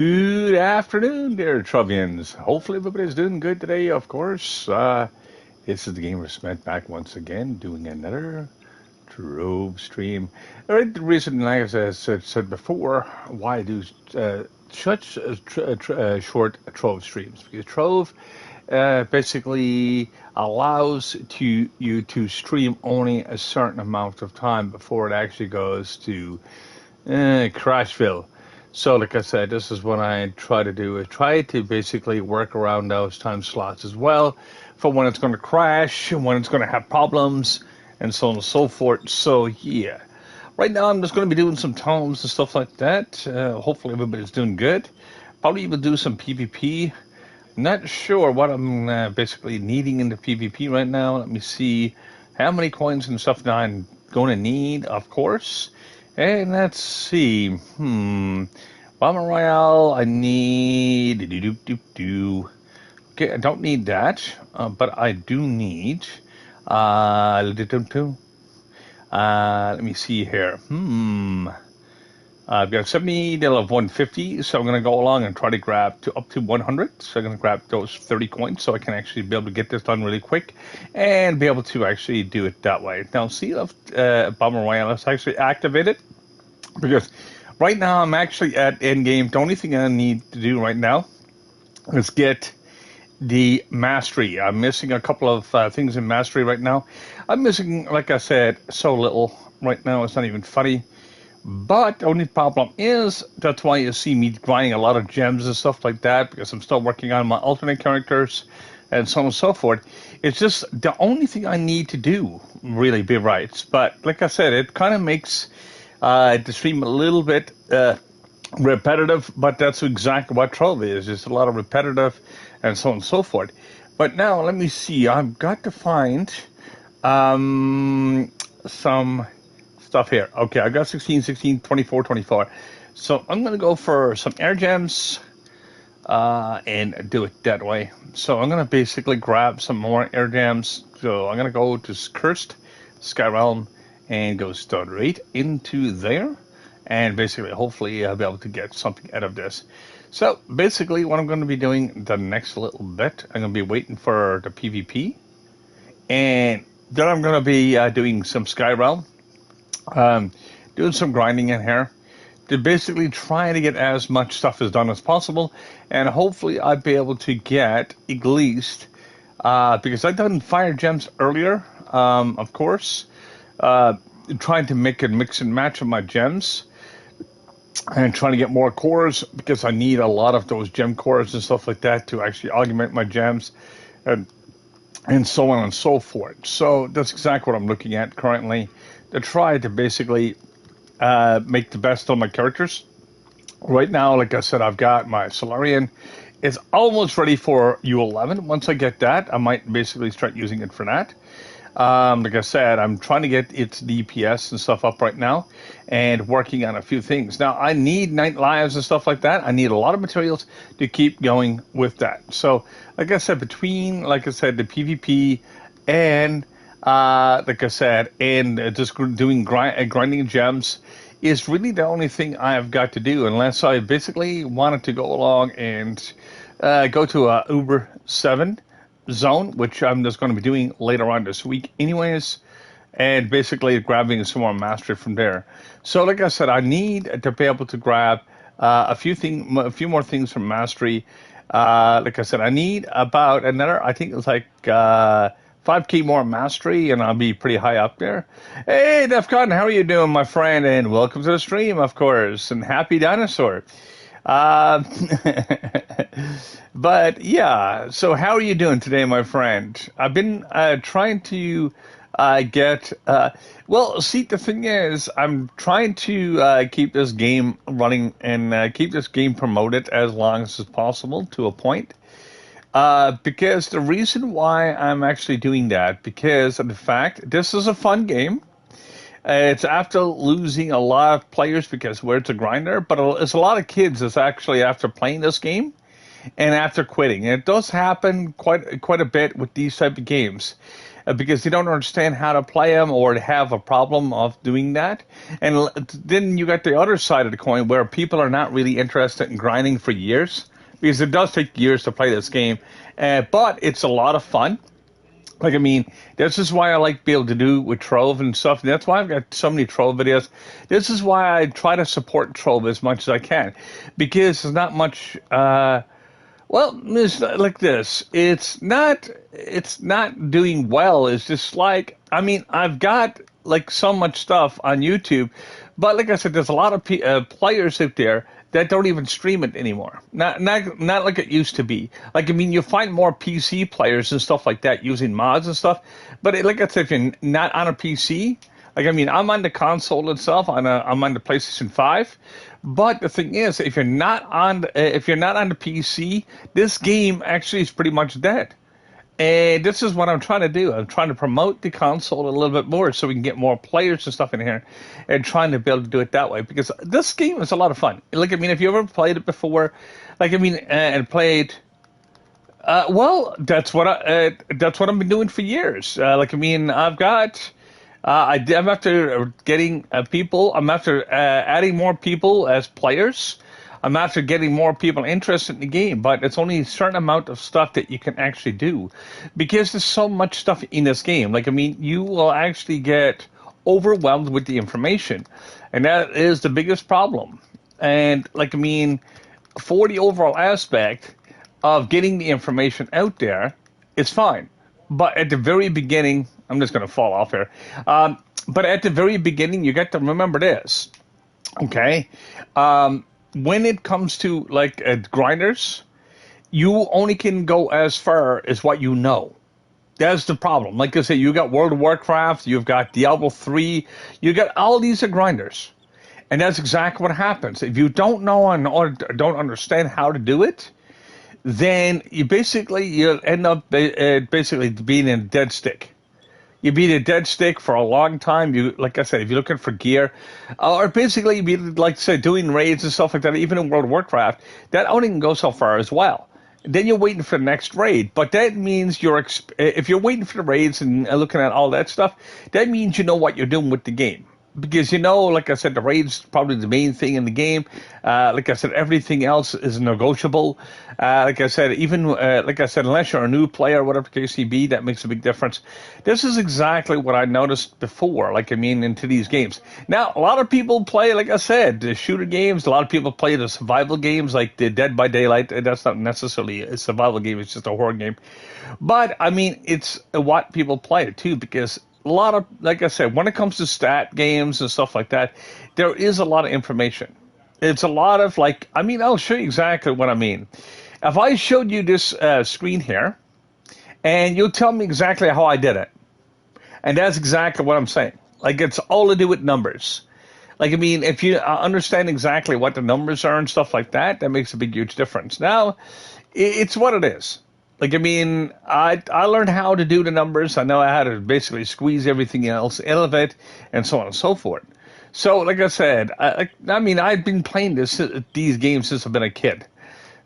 Good afternoon, dear trovians. Hopefully everybody's doing good today, of course. This is the Gamer Smith back once again, doing another Trove stream. All right, the reason, like I said before, why I do such short Trove streams. Because Trove basically allows you to stream only a certain amount of time before it actually goes to Crashville. So, like I said, this is what I try to do: is try to basically work around those time slots as well, for when it's going to crash, and when it's going to have problems, and so on and so forth. So, yeah. Right now, I'm just going to be doing some tomes and stuff like that. Hopefully, everybody's doing good. Probably even do some PvP. Not sure what I'm basically needing in the PvP right now. Let me see how many coins and stuff that I'm going to need, of course. And let's see. Bomber Royale, I need. Okay, I don't need that, but I do need. Let me see here. I've got 70, they'll have 150, so I'm going to go along and try to grab up to 100. So I'm going to grab those 30 coins so I can actually be able to get this done really quick and be able to actually do it that way. Now, see if Bomber Royale, let's actually activate it, because right now I'm actually at end game. The only thing I need to do right now is get the mastery. I'm missing a couple of things in mastery right now. I'm missing, like I said, so little right now. It's not even funny. But the only problem is, that's why you see me grinding a lot of gems and stuff like that, because I'm still working on my alternate characters and so on and so forth. It's just the only thing I need to do, really, be right. But like I said, it kind of makes the stream a little bit repetitive, but that's exactly what Trove is. It's a lot of repetitive and so on and so forth. But now, let me see. I've got to find some stuff here. Okay, I got 16, 16, 24, 24. So I'm going to go for some air gems and do it that way. So I'm going to basically grab some more air gems. So I'm going to go to Cursed Sky Realm and go straight into there. And basically, hopefully, I'll be able to get something out of this. So basically, what I'm going to be doing the next little bit, I'm going to be waiting for the PvP. And then I'm going to be doing some Sky Realm. Doing some grinding in here to basically try to get as much stuff as done as possible, and hopefully I'll be able to get at least because I've done fire gems earlier, of course, trying to make a mix and match of my gems and trying to get more cores, because I need a lot of those gem cores and stuff like that to actually augment my gems and so on and so forth. So that's exactly what I'm looking at currently, to try to basically make the best of my characters. Right now, like I said, I've got my Solarian. It's almost ready for U11. Once I get that, I might basically start using it for that. Like I said, I'm trying to get its DPS and stuff up right now and working on a few things. Now, I need night lives and stuff like that. I need a lot of materials to keep going with that. So, like I said, between, like I said, the PvP and like I said, and just doing grinding gems is really the only thing I've got to do, unless I basically wanted to go along and go to a Uber 7 zone, which I'm just going to be doing later on this week anyways, and basically grabbing some more mastery from there. So like I said, I need to be able to grab a few more things from mastery. Like I said, I need about another, I think it's like 5k more mastery, and I'll be pretty high up there. Hey, Defcon, how are you doing, my friend? And welcome to the stream, of course, and happy dinosaur. But yeah, so how are you doing today, my friend? I've been trying to get. Well, see, the thing is, I'm trying to keep this game running and keep this game promoted as long as possible to a point. Because the reason why I'm actually doing that, because of the fact this is a fun game. It's after losing a lot of players because where it's a grinder, but it's a lot of kids that's actually after playing this game and after quitting. And it does happen quite a bit with these type of games. because they don't understand how to play them or have a problem of doing that. And then you got the other side of the coin where people are not really interested in grinding for years because it does take years to play this game. But it's a lot of fun. Like, I mean, this is why I like being able to do with Trove and stuff. And that's why I've got so many Trove videos. This is why I try to support Trove as much as I can. Because there's not much, well, it's like this. It's not doing well. It's just like, I mean, I've got like so much stuff on YouTube. But like I said, there's a lot of players out there that don't even stream it anymore. Not like it used to be. Like, I mean, you find more PC players and stuff like that using mods and stuff. But like I said, if you're not on a PC, like, I mean, I'm on the console itself. I'm on the PlayStation 5. But the thing is, if you're not on the PC, this game actually is pretty much dead. And this is what I'm trying to do. I'm trying to promote the console a little bit more so we can get more players and stuff in here and trying to be able to do it that way because this game is a lot of fun. Like, I mean, if you ever played it before, like, I mean, and played, well, that's what I've been doing for years. Like, I mean, I've got, I'm after getting people, I'm after adding more people as players. I'm after getting more people interested in the game, but it's only a certain amount of stuff that you can actually do because there's so much stuff in this game. Like, I mean, you will actually get overwhelmed with the information, and that is the biggest problem. And, like, I mean, for the overall aspect of getting the information out there, it's fine. But at the very beginning, I'm just going to fall off here. But at the very beginning, you got to remember this, okay? When it comes to like grinders, you only can go as far as what you know. That's the problem. Like I said, you got World of Warcraft, you've got Diablo 3, you got all these are grinders. And that's exactly what happens. If you don't know or don't understand how to do it, then you'll end up basically being in a dead stick. You beat a dead stick for a long time. You, like I said, if you're looking for gear, or basically you be like say doing raids and stuff like that, even in World of Warcraft, that only can go so far as well. Then you're waiting for the next raid, but that means if you're waiting for the raids and looking at all that stuff, that means you know what you're doing with the game. Because, you know, like I said, the raid's probably the main thing in the game. Like I said, everything else is negotiable. Like I said, unless you're a new player, whatever the case may be, that makes a big difference. This is exactly what I noticed before, like, I mean, into these games. Now, a lot of people play, like I said, the shooter games. A lot of people play the survival games, like the Dead by Daylight. That's not necessarily a survival game. It's just a horror game. But, I mean, it's what people play, too, because a lot of, like I said, when it comes to stat games and stuff like that, there is a lot of information. It's a lot of, like, I mean, I'll show you exactly what I mean. If I showed you this screen here, and you'll tell me exactly how I did it. And that's exactly what I'm saying. Like, it's all to do with numbers. Like, I mean, if you understand exactly what the numbers are and stuff like that, that makes a big, huge difference. Now, it's what it is. Like, I mean, I learned how to do the numbers. I know how to basically squeeze everything else out of it and so on and so forth. So, like I said, I mean, I've been playing these games since I've been a kid.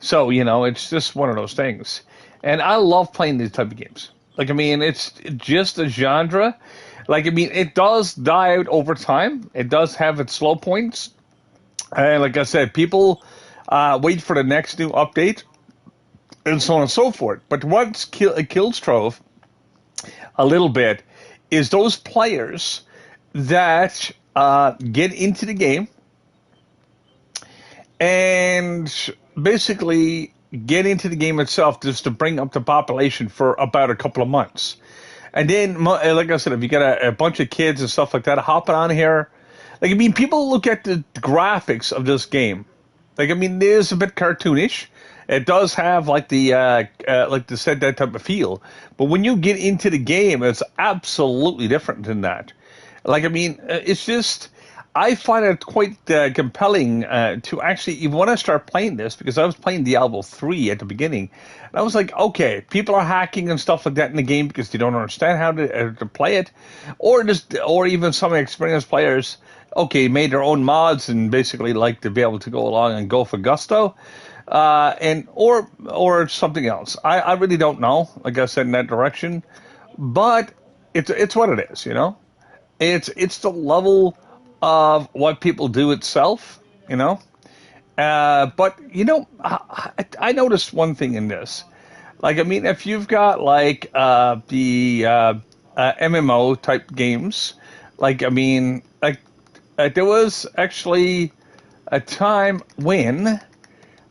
So, you know, it's just one of those things. And I love playing these type of games. Like, I mean, it's just a genre. Like, I mean, it does die out over time. It does have its slow points. And like I said, people wait for the next new update and so on and so forth. But what kills Trove a little bit is those players that get into the game and basically get into the game itself just to bring up the population for about a couple of months. And then, like I said, if you got a bunch of kids and stuff like that hopping on here, like, I mean, people look at the graphics of this game. Like, I mean, it is a bit cartoonish. It does have like the said that type of feel, but when you get into the game, it's absolutely different than that. Like, I mean, it's just I find it quite compelling to actually even when I start playing this because I was playing Diablo 3 at the beginning, and I was like, okay, people are hacking and stuff like that in the game because they don't understand how to play it, or even some experienced players, okay, made their own mods and basically like to be able to go along and go for gusto. Or something else. I really don't know, like I said, in that direction. But It's what it is, you know. It's the level of what people do itself, you know. But you know, I noticed one thing in this. Like, I mean, if you've got like the MMO type games, like, I mean, like there was actually a time when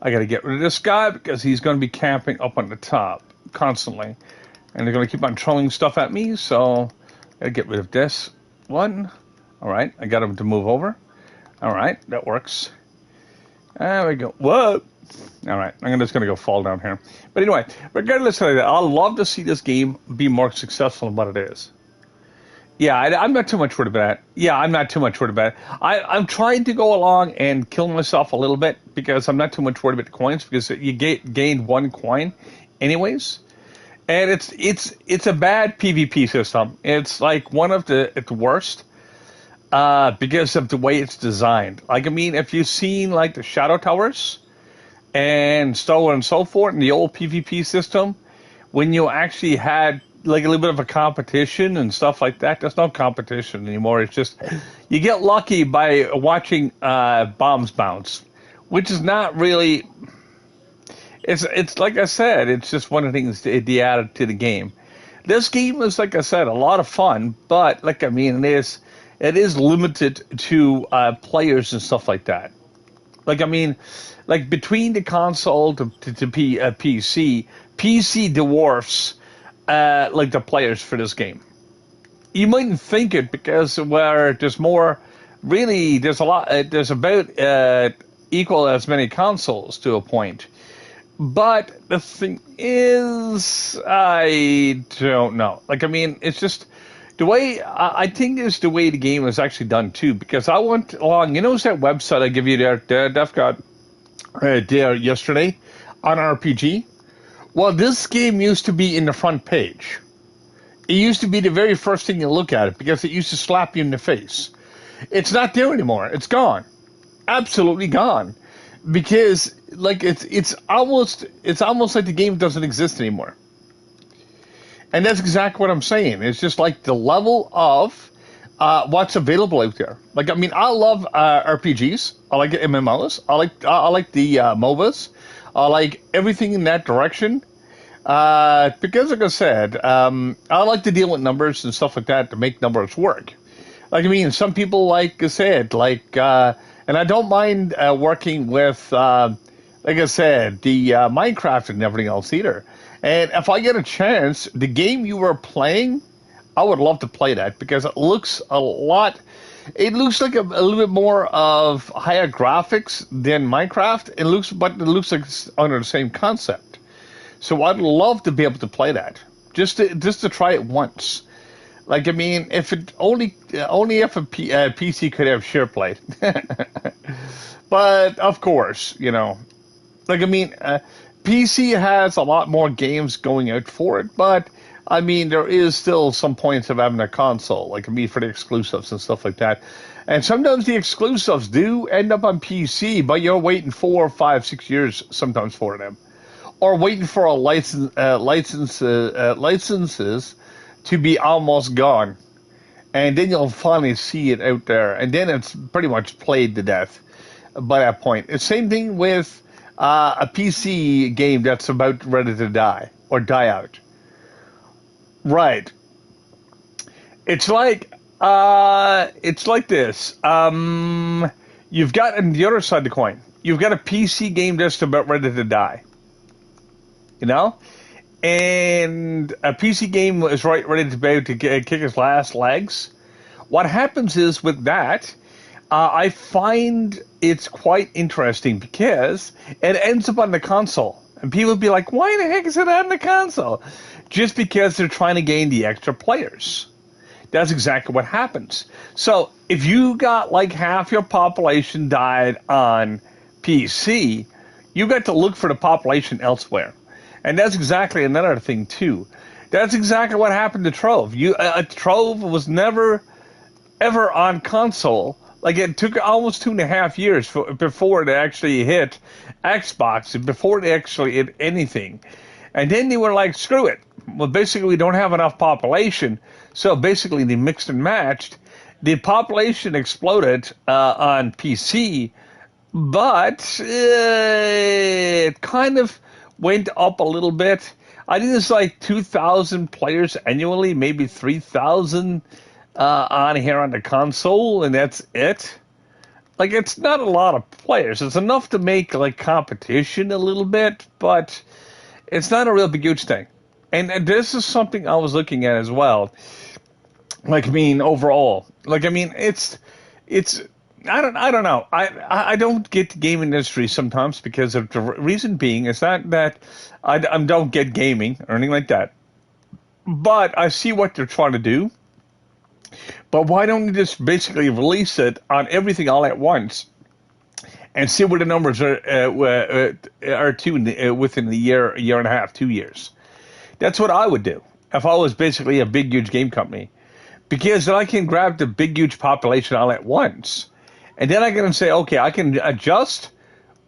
I got to get rid of this guy because he's going to be camping up on the top constantly, and they're going to keep on throwing stuff at me. So I got to get rid of this one. All right, I got him to move over. All right, that works. There we go. Whoa. All right, I'm just going to go fall down here. But anyway, regardless of that, I'd love to see this game be more successful than what it is. Yeah, I'm not too much worried about it. Yeah, I'm not too much worried about it. I'm trying to go along and kill myself a little bit because I'm not too much worried about the coins because you gained one coin anyways. And it's a bad PvP system. It's like one of the worst because of the way it's designed. Like, I mean, if you've seen like the Shadow Towers and so on and so forth in the old PvP system, when you actually had like a little bit of a competition and stuff like that, there's no competition anymore. It's just you get lucky by watching bombs bounce, which is not really. It's like I said, it's just one of the things they added to the game. This game is, like I said, a lot of fun, but like I mean, it is limited to players and stuff like that. Like, I mean, like between the console to PC dwarfs like the players for this game. You mightn't think it because where there's more, really, there's a lot, there's about equal as many consoles to a point. But the thing is, I don't know. Like, I mean, it's just the way I think is the way the game is actually done too. Because I went along, you know, that website I give you there, Def got there yesterday on RPG. Well, this game used to be in the front page. It used to be the very first thing you look at it because it used to slap you in the face. It's not there anymore. It's gone, absolutely gone, because like it's almost like the game doesn't exist anymore. And that's exactly what I'm saying. It's just like the level of what's available out there. Like, I mean, I love RPGs. I like MMOs. I like the MOBAs. I like everything in that direction. Because, like I said, I like to deal with numbers and stuff like that to make numbers work. Like, I mean, some people, like I said, like, and I don't mind working with, like I said, the Minecraft and everything else either. And if I get a chance, the game you were playing, I would love to play that because it looks a lot. It looks like a little bit more of higher graphics than Minecraft. But it looks like it's under the same concept. So I'd love to be able to play that, just to try it once. Like, I mean, if it only if a PC could have SharePlay. But of course, you know, like, I mean, PC has a lot more games going out for it, but I mean, there is still some points of having a console, like, I mean, for the exclusives and stuff like that. And sometimes the exclusives do end up on PC, but you're waiting 4, 5, 6 years sometimes for them, or waiting for a licenses to be almost gone, and then you'll finally see it out there, and then it's pretty much played to death by that point. It's same thing with a PC game that's about ready to die or die out. Right. It's like this. You've got on the other side of the coin. You've got a PC game that's about ready to die. You know, and a PC game is ready to be able to kick its last legs. What happens is with that, I find it's quite interesting because it ends up on the console. And people be like, why the heck is it on the console? Just because they're trying to gain the extra players. That's exactly what happens. So if you got like half your population died on PC, you got to look for the population elsewhere. And that's exactly another thing, too. That's exactly what happened to Trove. Trove was never, ever on console. Like, it took almost 2.5 years before it actually hit Xbox, before it actually hit anything. And then they were like, screw it. Well, basically, we don't have enough population. So basically, they mixed and matched. The population exploded on PC, but it kind of went up a little bit. I think it's like 2,000 players annually, maybe 3,000 on here on the console, and that's it. Like, it's not a lot of players. It's enough to make like competition a little bit, but it's not a real big huge thing. And this is something I was looking at as well. Like, I mean, overall, like, I mean, it's I don't know. I don't get the game industry sometimes because of the reason being is not that I don't get gaming or anything like that, but I see what they're trying to do. But why don't you just basically release it on everything all at once and see what the numbers are within the year and a half, 2 years? That's what I would do if I was basically a big, huge game company. Because then I can grab the big, huge population all at once. And then I can say, okay, I can adjust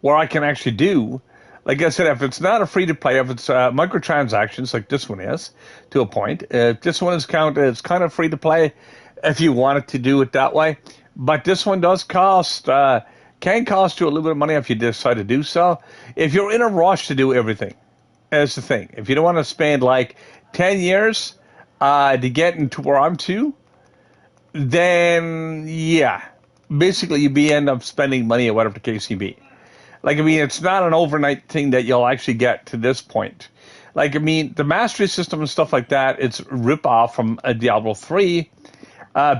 where I can actually do. Like I said, if it's not a free-to-play, if it's microtransactions like this one is, to a point, this one is counted as kind of free-to-play if you wanted to do it that way. But this one does cost, can cost you a little bit of money if you decide to do so. If you're in a rush to do everything, that's the thing. If you don't want to spend like 10 years to get into where I'm to, then yeah, basically you end up spending money or whatever the case may be. Like, I mean, it's not an overnight thing that you'll actually get to this point. Like, I mean, the mastery system and stuff like that, it's rip off from a Diablo 3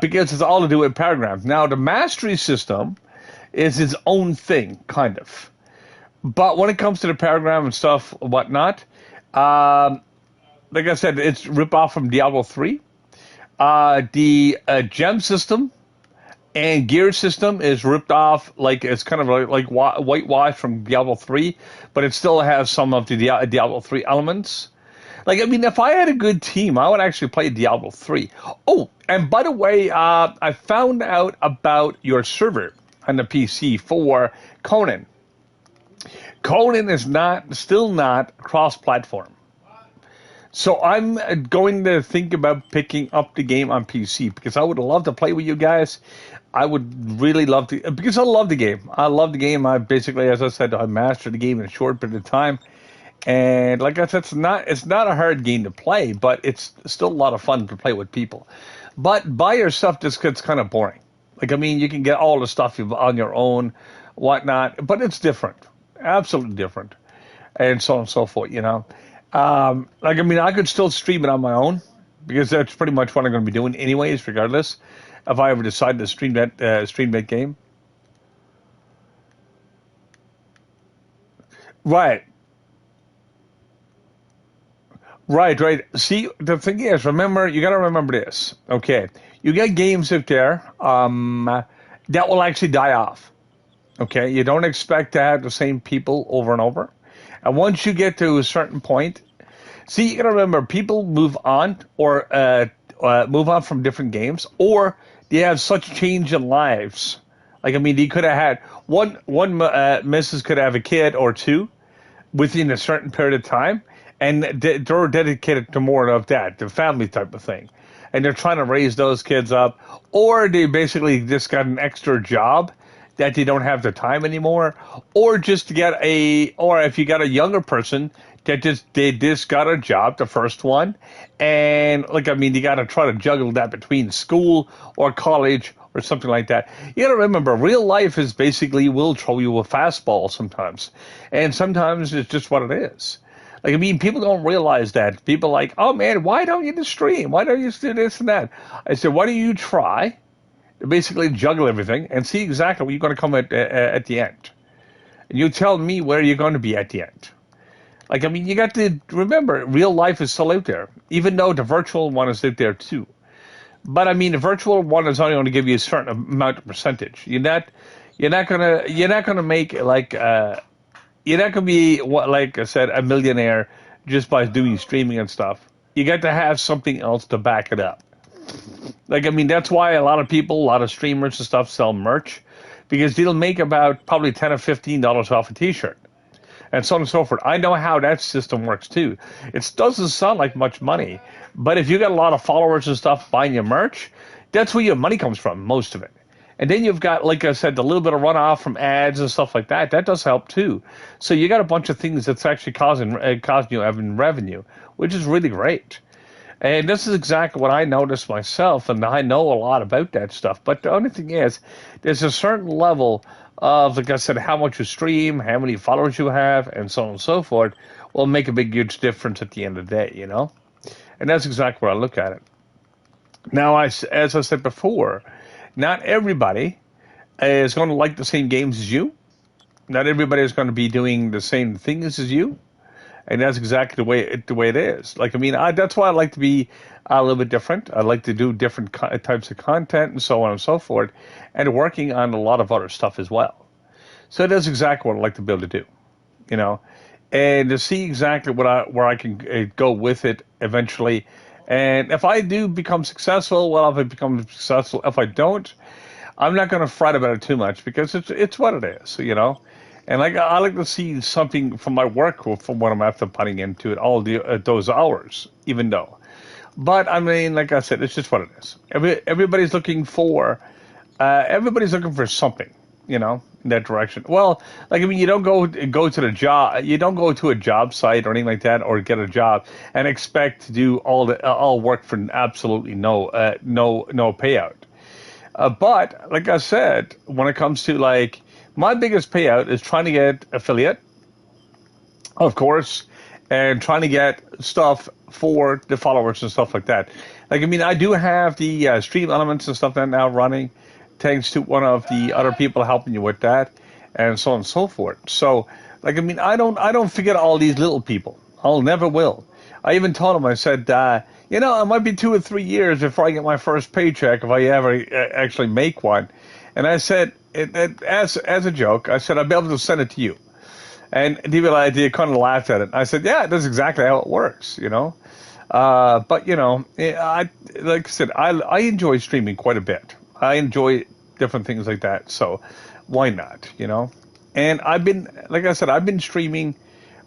because it's all to do with paragraph. Now, the mastery system is its own thing, kind of. But when it comes to the paragraph and stuff, whatnot, like I said, it's rip off from Diablo 3. The gem system and gear system is ripped off, like it's kind of like whitewashed from Diablo 3, but it still has some of the Diablo 3 elements. Like, I mean, if I had a good team, I would actually play Diablo 3. Oh, and by the way, I found out about your server on the PC for Conan. Conan is still not cross-platform. So I'm going to think about picking up the game on PC because I would love to play with you guys. I would really love to, because I love the game. I love the game. I basically, as I said, I mastered the game in a short period of time. And like I said, it's not a hard game to play, but it's still a lot of fun to play with people. But by yourself, this gets kind of boring. Like, I mean, you can get all the stuff on your own, whatnot, but it's different. Absolutely different. And so on and so forth, you know. Like, I mean, I could still stream it on my own because that's pretty much what I'm going to be doing anyways, regardless if I ever decide to stream that game. Right. Right. See, the thing is, you got to remember this. Okay. You get games out there, that will actually die off. Okay. You don't expect to have the same people over and over. And once you get to a certain point, see, you got to remember, people move on or move on from different games, or they have such change in lives. Like, I mean, they could have had one missus could have a kid or two within a certain period of time, and they're dedicated to more of that, the family type of thing. And they're trying to raise those kids up, or they basically just got an extra job that they don't have the time anymore, or just to get or if you got a younger person that they just got a job, the first one, and like, I mean, you got to try to juggle that between school or college or something like that. You got to remember, real life is basically will throw you a fastball sometimes, and sometimes it's just what it is. Like, I mean, people don't realize that. People are like, oh man, why don't you just stream? Why don't you do this and that? I said, why don't you try to basically juggle everything and see exactly where you're going to come at the end? And you tell me where you're going to be at the end. Like, I mean, you got to remember, real life is still out there, even though the virtual one is out there too. But I mean, the virtual one is only going to give you a certain amount of percentage. You're not gonna make like you're not gonna be, like I said, a millionaire just by doing streaming and stuff. You got to have something else to back it up. Like, I mean, that's why a lot of streamers and stuff sell merch, because they'll make about probably $10 or $15 off a T-shirt. and so on and so forth. I know how that system works too. It doesn't sound like much money, but if you got a lot of followers and stuff buying your merch, that's where your money comes from, most of it. And then you've got, like I said, the little bit of runoff from ads and stuff like that. That does help too. So you got a bunch of things that's actually causing you having revenue, which is really great. And this is exactly what I noticed myself, and I know a lot about that stuff. But the only thing is, there's a certain level of, like I said, how much you stream, how many followers you have, and so on and so forth, will make a big, huge difference at the end of the day, you know? And that's exactly where I look at it. Now, as I said before, not everybody is going to like the same games as you. Not everybody is going to be doing the same things as you. And that's exactly the way it is. Like, I mean, that's why I like to be a little bit different. I like to do different types of content and so on and so forth, and working on a lot of other stuff as well. So that's exactly what I like to be able to do, you know, and to see exactly where I can go with it eventually. And if I do become successful, well, if I become successful, if I don't, I'm not going to fret about it too much because it's what it is, you know. And like I like to see something from my work from what I'm after putting into it all those hours, even though. But I mean, like I said, it's just what it is. Everybody's looking for something, you know, in that direction. Well, like I mean, you don't go to the job, you don't go to a job site or anything like that, or get a job and expect to do all work for absolutely no payout. But like I said, when it comes to like my biggest payout is trying to get affiliate, of course, and trying to get stuff for the followers and stuff like that. Like, I mean, I do have the stream elements and stuff that now running, thanks to one of the other people helping you with that, and so on and so forth. So, like, I mean, I don't forget all these little people. I'll never will. I even told him, I said, you know, it might be 2 or 3 years before I get my first paycheck if I ever actually make one. And I said, as a joke, I said, I'll be able to send it to you. And they kind of laughed at it. I said, yeah, that's exactly how it works, you know. But, you know, like I said, I enjoy streaming quite a bit. I enjoy different things like that. So why not, you know? And like I said, I've been streaming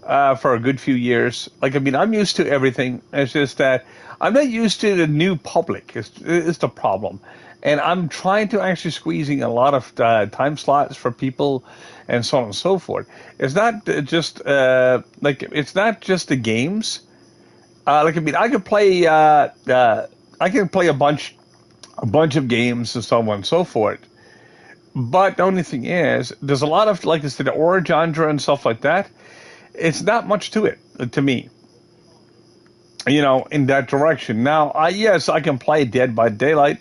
for a good few years. Like, I mean, I'm used to everything. It's just that I'm not used to the new public. It's the problem. And I'm trying to actually squeezing a lot of time slots for people and so on and so forth. It's not just it's not just the games. Like, I mean, I could play I can play a bunch of games and so on and so forth. But the only thing is, there's a lot of, like I said, the horror genre and stuff like that. It's not much to it, to me, you know, in that direction. Now, yes, I can play Dead by Daylight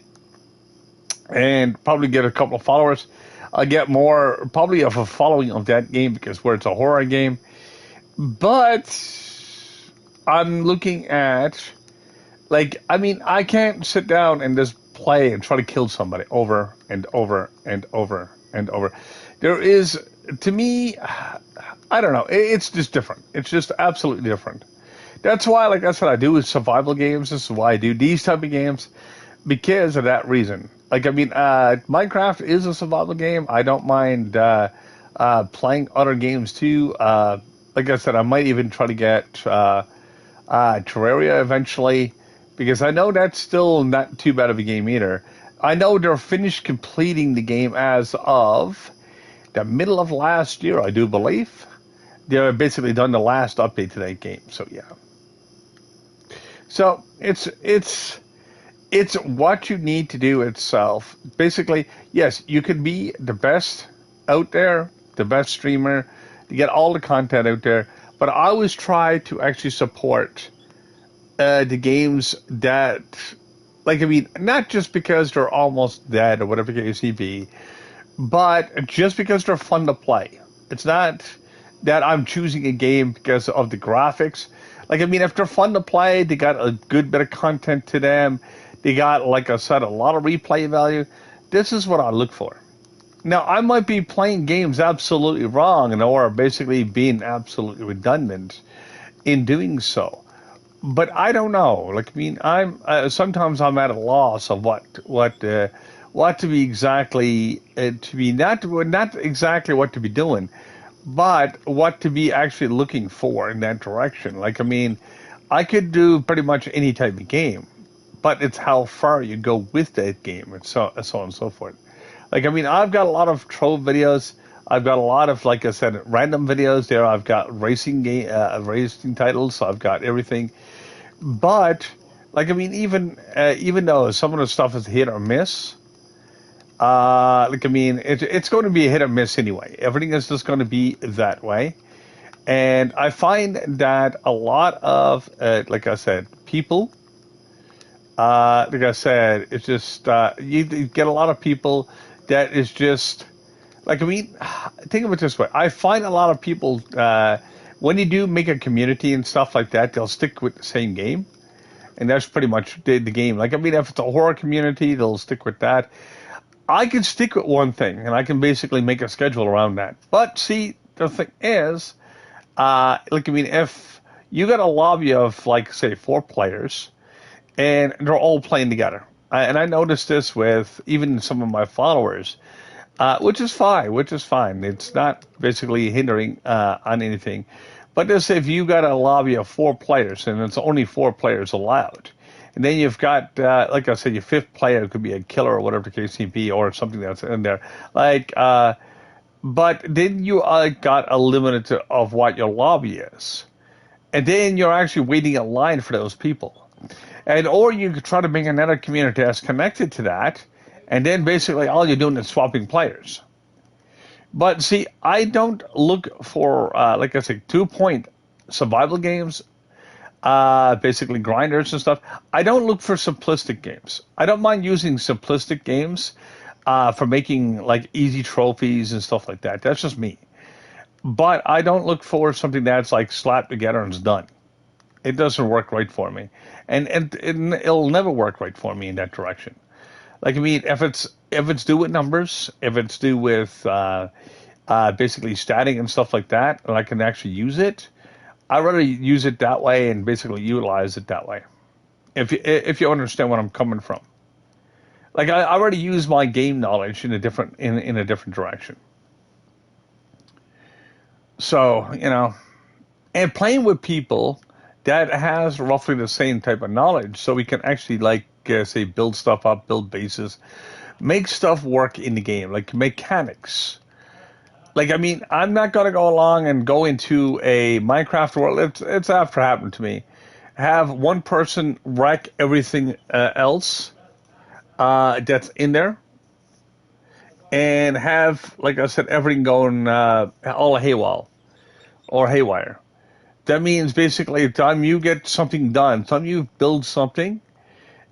and probably get a couple of followers. I get more, probably of a following of that game because where it's a horror game. But I'm looking at, like, I mean, I can't sit down and just play and try to kill somebody over and over and over and over. There is, to me, I don't know. It's just different. It's just absolutely different. That's why, like I said, I do survival games. This is why I do these type of games, because of that reason. Like, I mean, Minecraft is a survival game. I don't mind playing other games too. Like I said, I might even try to get Terraria eventually, because I know that's still not too bad of a game either. I know they're finished completing the game as of the middle of last year, I do believe. They're basically done the last update to that game. So yeah. So it's what you need to do itself. Basically, yes, you can be the best out there, the best streamer, to get all the content out there. But I always try to actually support the games that, like, I mean, not just because they're almost dead or whatever the case may be, but just because they're fun to play. It's not that I'm choosing a game because of the graphics. Like, I mean, if they're fun to play, they got a good bit of content to them, they got, like I said, a lot of replay value, this is what I look for. Now, I might be playing games absolutely wrong or basically being absolutely redundant in doing so. But I don't know. Like, I mean, sometimes I'm at a loss of what to be exactly, to be not exactly what to be doing, but what to be actually looking for in that direction. Like, I mean, I could do pretty much any type of game, but it's how far you go with that game and so on and so forth. Like, I mean, I've got a lot of troll videos. I've got a lot of, like I said, random videos there. I've got racing titles. So I've got everything. But, like, I mean, even though some of the stuff is hit or miss, like, I mean, it's going to be a hit or miss anyway. Everything is just going to be that way. And I find that a lot of, like I said, people, like I said, it's just, you get a lot of people that is just, like, I mean, think of it this way. I find a lot of people, when you do make a community and stuff like that, they'll stick with the same game. And that's pretty much the game. Like, I mean, if it's a horror community, they'll stick with that. I can stick with one thing, and I can basically make a schedule around that. But see, the thing is, like, I mean, if you got a lobby of, like, say, 4 players, and they're all playing together, and I noticed this with even some of my followers, which is fine, which is fine. It's not basically hindering on anything. But just if you got a lobby of 4 players, and it's only 4 players allowed, and then you've got, like I said, your 5th player could be a killer or whatever the case may be, or something that's in there, like. But then you got a limit of what your lobby is. And then you're actually waiting in line for those people. And or you could try to make another community that's connected to that, and then basically all you're doing is swapping players. But see, I don't look for, like I said, 2-point survival games, basically grinders and stuff. I don't look for simplistic games. I don't mind using simplistic games for making like easy trophies and stuff like that. That's just me. But I don't look for something that's like slapped together and it's done. It doesn't work right for me, and it'll never work right for me in that direction. Like, I mean, if it's due with numbers, if it's due with basically statting and stuff like that, and I can actually use it, I'd rather use it that way and basically utilize it that way. If you understand where I'm coming from. Like, I already use my game knowledge in a different direction. So, and playing with people that has roughly the same type of knowledge, so we can actually, like, say, build stuff up, build bases, make stuff work in the game, like mechanics. Like, I mean, I'm not gonna go along and go into a Minecraft world. It's after happened to me. Have one person wreck everything else that's in there, and have, like I said, everything going all haywire. That means basically, the time you get something done, the time you build something,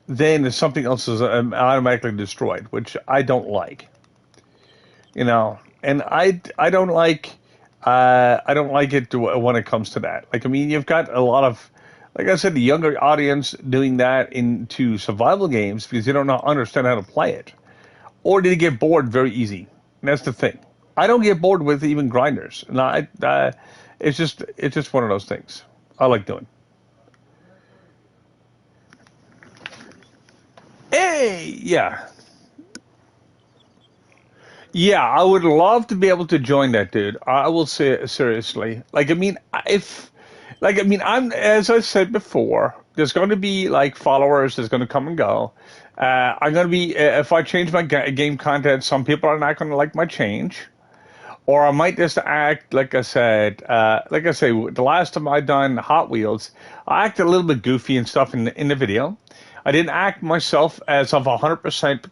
then something else is automatically destroyed, which I don't like. And I don't like it when it comes to that. Like, I mean, you've got a lot of, like I said, the younger audience doing that into survival games because they don't understand how to play it, or they get bored very easy. And that's the thing. I don't get bored with even grinders. And it's just one of those things I like doing. Hey, yeah. Yeah, I would love to be able to join that, dude. I will say it seriously. Like, I mean, I'm, as I said before, there's going to be like followers that's going to come and go. I'm going to be, if I change my game content, some people are not going to like my change. Or I might just act, like I say, the last time I done Hot Wheels, I acted a little bit goofy and stuff in the video. I didn't act myself as of 100%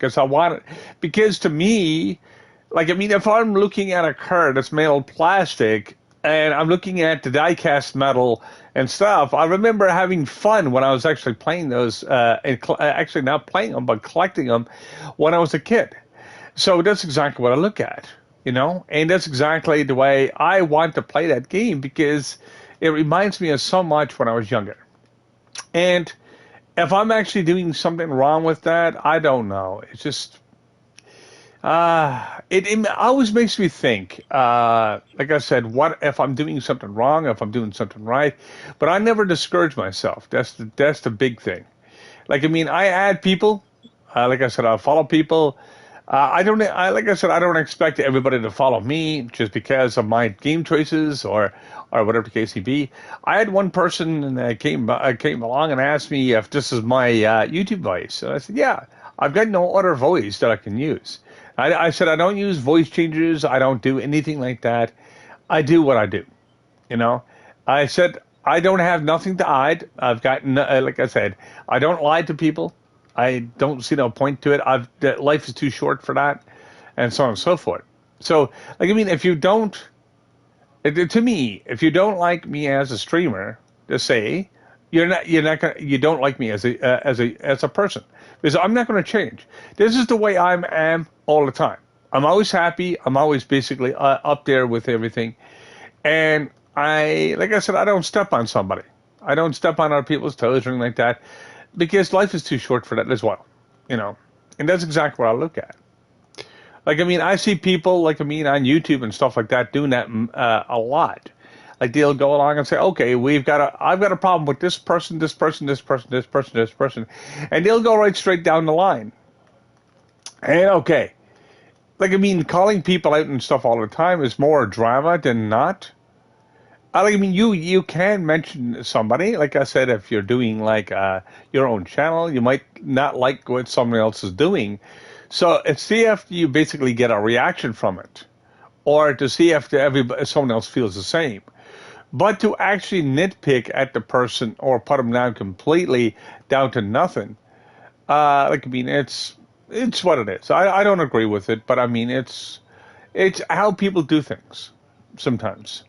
because to me, like, I mean, if I'm looking at a car that's made of plastic and I'm looking at the die-cast metal and stuff, I remember having fun when I was actually playing those, actually not playing them, but collecting them when I was a kid. So that's exactly what I look at, and that's exactly the way I want to play that game because it reminds me of so much when I was younger. And if I'm actually doing something wrong with that, I don't know. It's just, it always makes me think, like I said, what if I'm doing something wrong, if I'm doing something right, but I never discourage myself. That's the big thing. Like, I mean, I add people, like I said, I follow people, like I said, I don't expect everybody to follow me just because of my game choices or whatever the case may be. I had one person that came along and asked me if this is my YouTube voice, and I said, yeah, I've got no other voice that I can use. I said I don't use voice changers. I don't do anything like that. I do what I do. You know, I said I don't have nothing to hide. I've got, like I said, I don't lie to people. I don't see no point to it. Life is too short for that, and so on and so forth. So, like, I mean, if you don't, to me, if you don't like me as a streamer, just say you're not gonna, you don't like me as a person, because I'm not going to change. This is the way I am all the time. I'm always happy. I'm always basically up there with everything, and like I said, I don't step on somebody. I don't step on other people's toes or anything like that, because life is too short for that as well, you know. And that's exactly what I look at. Like, I mean, I see people, like, I mean, on YouTube and stuff like that doing that a lot. Like, they'll go along and say, okay, I've got a problem with this person, this person, this person, this person, this person. And they'll go right straight down the line. And okay, like, I mean, calling people out and stuff all the time is more drama than not. I mean, you can mention somebody. Like I said, if you're doing like your own channel, you might not like what someone else is doing. So see if you basically get a reaction from it, or to see if someone else feels the same. But to actually nitpick at the person or put them down completely down to nothing, like, I mean, it's what it is. I don't agree with it, but I mean, it's how people do things sometimes.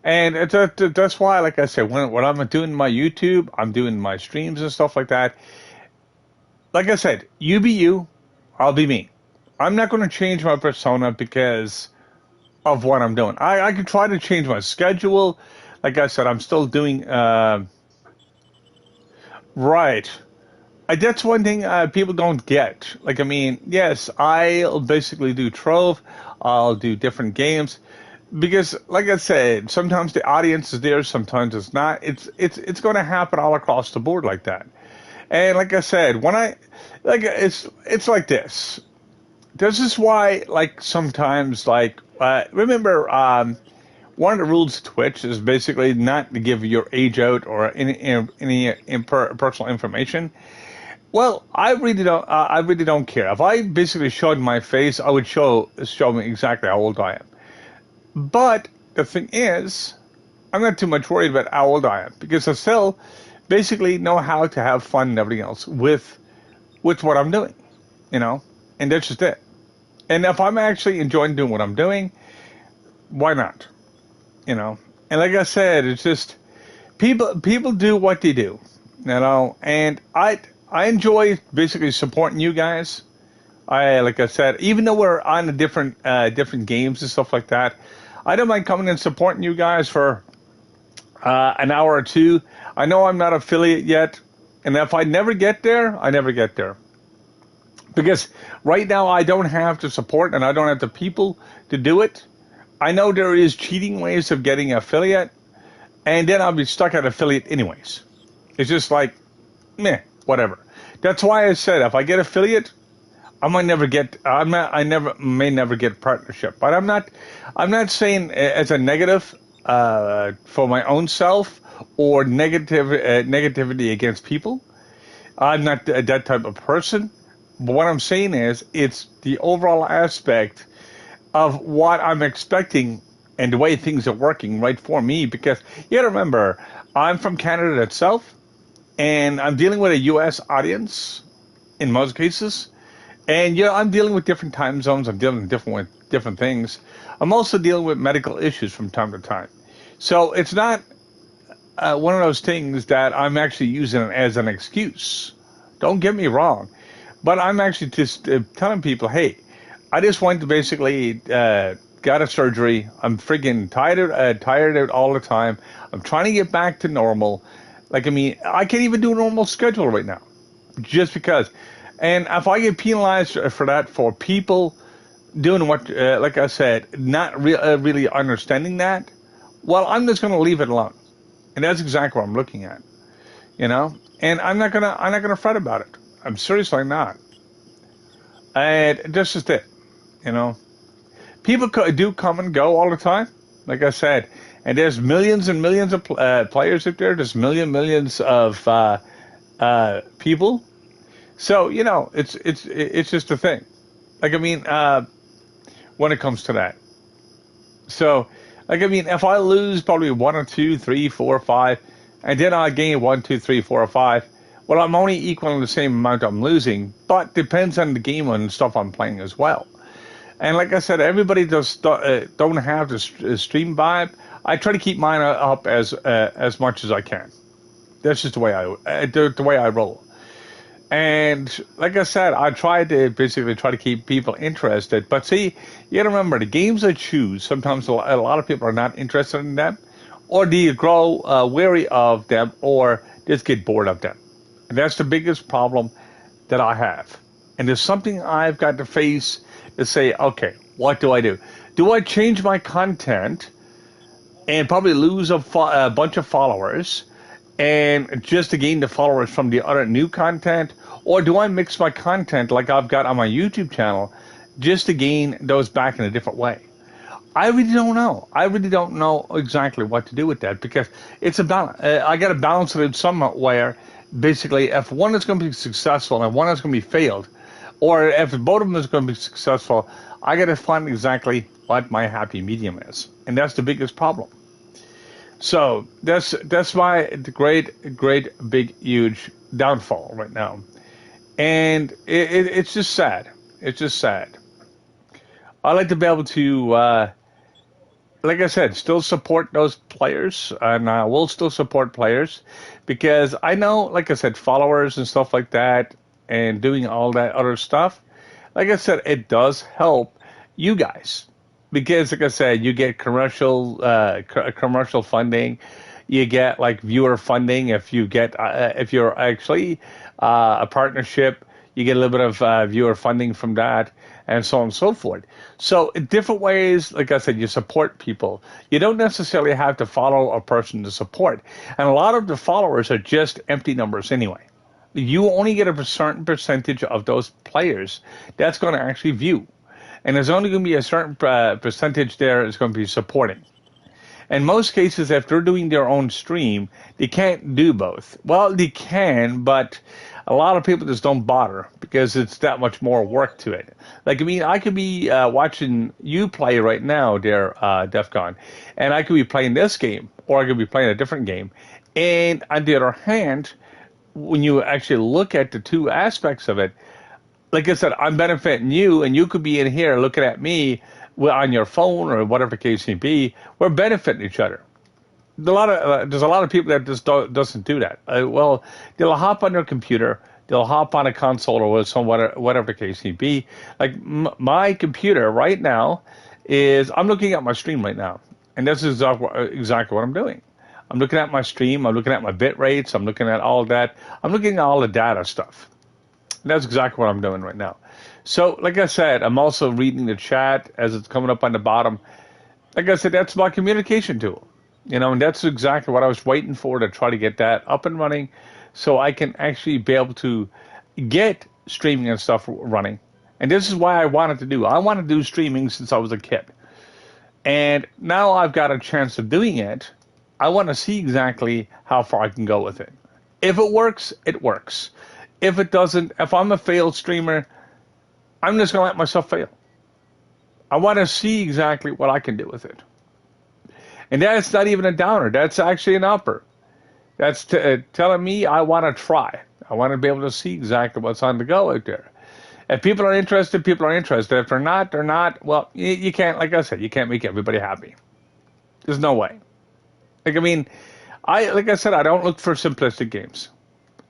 And that's why, like I said, when I'm doing my YouTube, I'm doing my streams and stuff like that. Like I said, you be you, I'll be me. I'm not going to change my persona because of what I'm doing. I could try to change my schedule. Like I said, I'm still doing right. That's one thing people don't get. Like, I mean, yes, I'll basically do Trove. I'll do different games. Because, like I said, sometimes the audience is there, sometimes it's not. It's going to happen all across the board like that. And like I said, it's like this. This is why, like, sometimes, like, remember, one of the rules of Twitch is basically not to give your age out or any personal information. Well, I really don't care. If I basically showed my face, I would show me exactly how old I am. But the thing is, I'm not too much worried about how old I am, because I still basically know how to have fun and everything else with what I'm doing, you know, and that's just it. And if I'm actually enjoying doing what I'm doing, why not, you know? And like I said, it's just people do what they do, you know. And I enjoy basically supporting you guys. Like I said, even though we're on a different games and stuff like that, I don't mind coming and supporting you guys for an hour or two. I know I'm not affiliate yet, and if I never get there, I never get there. Because right now I don't have the support and I don't have the people to do it. I know there is cheating ways of getting affiliate, and then I'll be stuck at affiliate anyways. It's just like, meh, whatever. That's why I said if I get affiliate, I might never get. May never get partnership. But I'm not saying as a negative for my own self or negativity against people. I'm not that type of person. But what I'm saying is, it's the overall aspect of what I'm expecting and the way things are working right for me. Because you got to remember, I'm from Canada itself, and I'm dealing with a U.S. audience in most cases. And yeah, I'm dealing with different time zones. I'm dealing with different things. I'm also dealing with medical issues from time to time. So it's not one of those things that I'm actually using as an excuse. Don't get me wrong. But I'm actually just telling people, hey, I just went to basically got a surgery. I'm freaking tired out all the time. I'm trying to get back to normal. Like, I mean, I can't even do a normal schedule right now just because. And if I get penalized for that, for people doing what, like I said, not really understanding that, well, I'm just going to leave it alone. And that's exactly what I'm looking at, you know. And I'm not gonna fret about it. I'm seriously not. And that's just it, you know. People do come and go all the time, like I said. And there's millions and millions of players out there. There's millions of people. So it's just a thing. Like I mean, when it comes to that. So, like I mean, if I lose probably one or two, three, four, five, and then I gain one, two, three, four, or five, well, I'm only equaling the same amount I'm losing, but depends on the game and stuff I'm playing as well. And like I said, everybody just don't have the stream vibe. I try to keep mine up as much as I can. That's just the way the way I roll. And like I said, I try to basically try to keep people interested. But see, you got to remember the games I choose. Sometimes a lot of people are not interested in them, or do you grow weary of them, or just get bored of them. And that's the biggest problem that I have. And there's something I've got to face to say, okay, what do I do? Do I change my content and probably lose a bunch of followers and just to gain the followers from the other new content? Or do I mix my content like I've got on my YouTube channel just to gain those back in a different way? I really don't know. I really don't know exactly what to do with that because it's a balance. I got to balance it in some where basically if one is going to be successful and one is going to be failed, or if both of them is going to be successful, I got to find exactly what my happy medium is. And that's the biggest problem. So that's my great, big, huge downfall right now. And it's just sad. It's just sad. I like to be able to, like I said, still support those players, and I will still support players because I know, like I said, followers and stuff like that, and doing all that other stuff. Like I said, it does help you guys because, like I said, you get commercial funding, you get like viewer funding if you get if you're actually a partnership, you get a little bit of viewer funding from that, and so on and so forth. So in different ways, like I said, you support people. You don't necessarily have to follow a person to support, and a lot of the followers are just empty numbers anyway. You only get a certain percentage of those players that's going to actually view. And there's only going to be a certain percentage there that's going to be supporting. In most cases, if they're doing their own stream, they can't do both. Well, they can, but a lot of people just don't bother because it's that much more work to it. Like, I mean, I could be watching you play right now, dear DEFCON, and I could be playing this game, or I could be playing a different game. And on the other hand, when you actually look at the two aspects of it, like I said, I'm benefiting you, and you could be in here looking at me on your phone or whatever the case may be. We're benefiting each other. There's a lot of people that just doesn't do that. Well, they'll hop on their computer, they'll hop on a console or whatever the case may be. Like my computer right now I'm looking at my stream right now, and this is exactly what I'm doing. I'm looking at my stream. I'm looking at my bit rates. I'm looking at all that. I'm looking at all the data stuff. And that's exactly what I'm doing right now. So, like I said, I'm also reading the chat as it's coming up on the bottom. Like I said, that's my communication tool. And that's exactly what I was waiting for to try to get that up and running so I can actually be able to get streaming and stuff running. And this is why I wanted to do. I wanted to do streaming since I was a kid. And now I've got a chance of doing it. I want to see exactly how far I can go with it. If it works, it works. If it doesn't, if I'm a failed streamer, I'm just going to let myself fail. I want to see exactly what I can do with it. And that's not even a downer. That's actually an upper. That's telling me I want to try. I want to be able to see exactly what's on the go out there. If people are interested, people are interested. If they're not, they're not. Well, you can't, like I said, you can't make everybody happy. There's no way. Like, I mean, like I said, I don't look for simplistic games.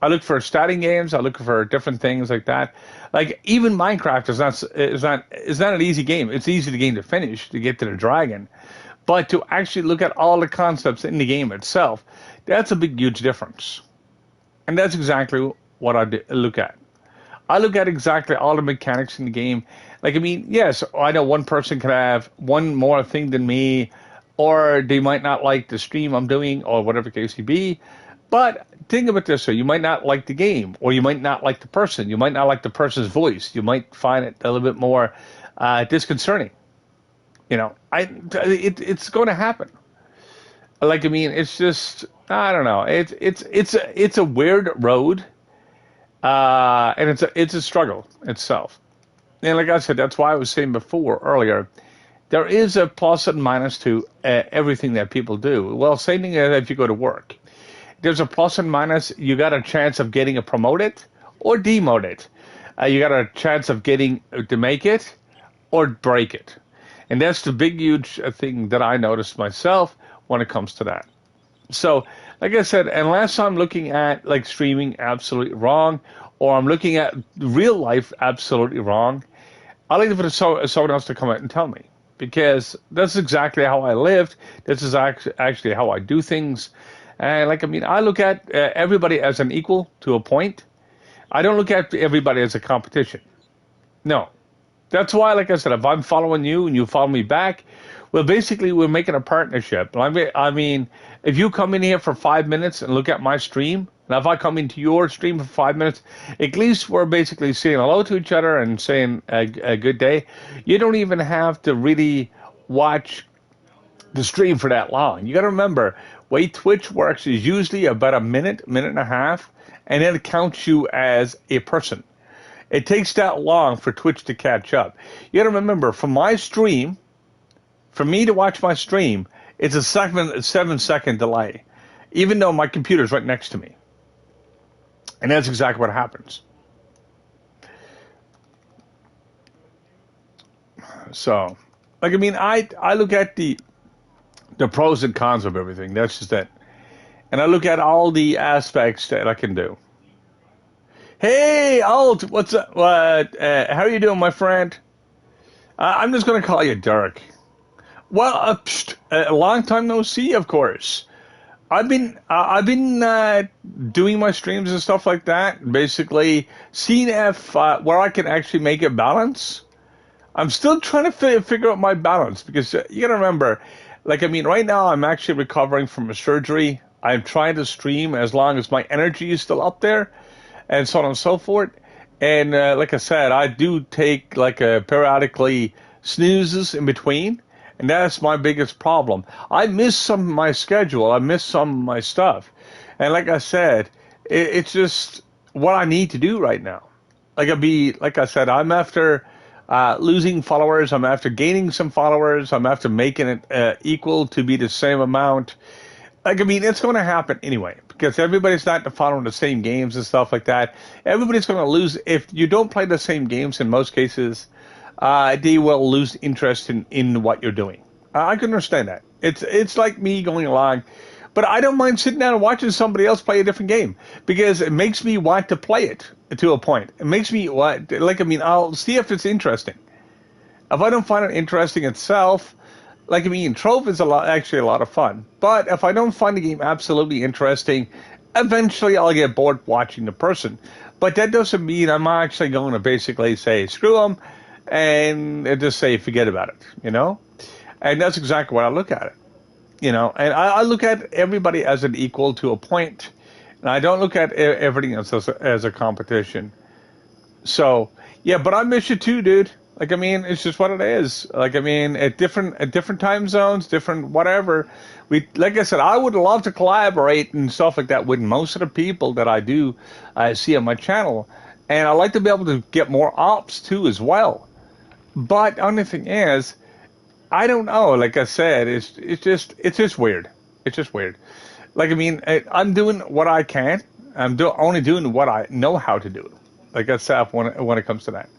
I look for starting games. I look for different things like that. Like even Minecraft is not an easy game. It's easy to game to finish to get to the dragon, but to actually look at all the concepts in the game itself, that's a big huge difference. And that's exactly what I look at. I look at exactly all the mechanics in the game. Like, I mean, yes, I know one person could have one more thing than me, or they might not like the stream I'm doing, or whatever the case may be. But think of it this way: you might not like the game, or you might not like the person. You might not like the person's voice. You might find it a little bit more disconcerting. It's going to happen. Like, I mean, it's just, I don't know. It's a weird road, and it's a struggle itself. And like I said, that's why I was saying before earlier, there is a plus and minus to everything that people do. Well, same thing as if you go to work. There's a plus and minus. You got a chance of getting promoted or demoted. You got a chance of getting to make it or break it. And that's the big, huge thing that I noticed myself when it comes to that. So, like I said, unless I'm looking at like streaming absolutely wrong, or I'm looking at real life absolutely wrong, I like for someone else to come out and tell me, because that's exactly how I lived. This is actually how I do things. And like, I mean, I look at everybody as an equal to a point. I don't look at everybody as a competition. No. That's why, like I said, if I'm following you and you follow me back, well, basically, we're making a partnership. I mean, if you come in here for 5 minutes and look at my stream, and if I come into your stream for 5 minutes, at least we're basically saying hello to each other and saying a good day. You don't even have to really watch the stream for that long. You got to remember, way Twitch works is usually about a minute, minute and a half, and then it counts you as a person. It takes that long for Twitch to catch up. You got to remember, for my stream, for me to watch my stream, it's a 7-second delay, even though my computer's right next to me. And that's exactly what happens. So, like, I mean, I look at the pros and cons of everything. That's just it. And I look at all the aspects that I can do. Hey, Alt, what's up? How are you doing, my friend? I'm just going to call you Dirk. Well, a long time no see, of course. I've been doing my streams and stuff like that, basically seeing if where I can actually make a balance. I'm still trying to figure out my balance, because you got to remember, like, I mean, right now I'm actually recovering from a surgery. I'm trying to stream as long as my energy is still up there, and so on and so forth. And like I said, I do take like periodically snoozes in between, and that's my biggest problem. I miss some of my schedule. I miss some of my stuff. And like I said, it's just what I need to do right now. Like I said, I'm after losing followers. I'm after gaining some followers. I'm after making it equal to be the same amount. Like, I mean, it's going to happen anyway, because everybody's not following the same games and stuff like that. Everybody's going to lose. If you don't play the same games in most cases, they will lose interest in what you're doing. I can understand that. It's like me going along, but I don't mind sitting down and watching somebody else play a different game, because it makes me want to play it to a point. It makes me want, like, I mean, I'll see if it's interesting. If I don't find it interesting itself, like, I mean, Trove is actually a lot of fun. But if I don't find the game absolutely interesting, eventually I'll get bored watching the person. But that doesn't mean I'm actually going to basically say, screw them, and just say, forget about it, you know? And that's exactly what I look at it, you know? And I look at everybody as an equal to a point, and I don't look at everything else as a competition. So, yeah, but I miss you too, dude. Like, I mean, it's just what it is. Like, I mean, at different time zones, different whatever. Like I said, I would love to collaborate and stuff like that with most of the people that I do see on my channel, and I like to be able to get more ops too as well. But the only thing is, I don't know. Like I said, it's just weird. It's just weird. Like, I mean, I'm doing what I can. I'm only doing what I know how to do. Like I said, when it comes to that.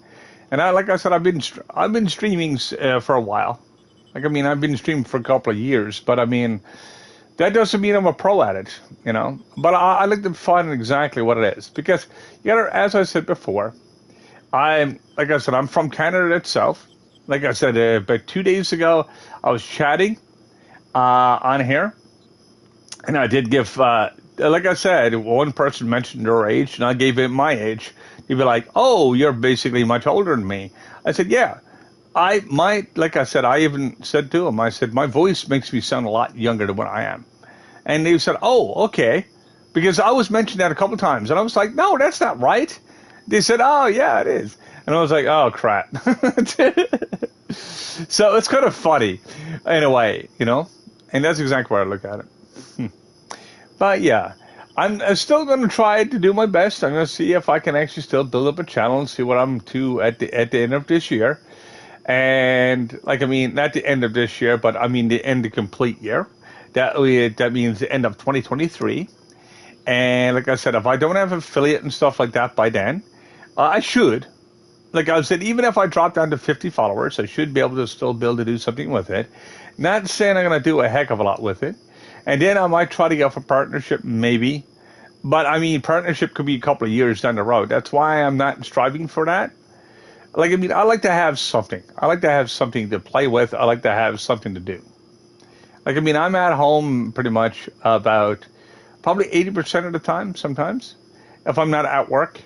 And like I said, I've been streaming for a while. Like, I mean, I've been streaming for a couple of years, but I mean, that doesn't mean I'm a pro at it, you know. But I like to find exactly what it is, because you know, as I said before, I'm from Canada itself. Like I said, about 2 days ago, I was chatting on here, and I did give, like I said, one person mentioned their age, and I gave it my age. He'd be like, "Oh, you're basically much older than me." I said, "Yeah, like I said, I even said to him, I said, my voice makes me sound a lot younger than what I am." And they said, "Oh, okay," because I was mentioned that a couple times, and I was like, no, that's not right. They said, oh yeah, it is, and I was like, oh crap. So it's kind of funny in a way, and that's exactly where I look at it. But yeah, I'm still going to try to do my best. I'm going to see if I can actually still build up a channel and see what I'm to at the end of this year. And like, I mean, not the end of this year, but I mean the end of complete year. That means the end of 2023. And like I said, if I don't have affiliate and stuff like that by then, I should. Like I said, even if I drop down to 50 followers, I should be able to still be able to do something with it. Not saying I'm going to do a heck of a lot with it. And then I might try to go for partnership, maybe. But I mean, partnership could be a couple of years down the road. That's why I'm not striving for that. Like, I mean, I like to have something. I like to have something to play with. I like to have something to do. Like, I mean, I'm at home pretty much about probably 80% of the time sometimes if I'm not at work.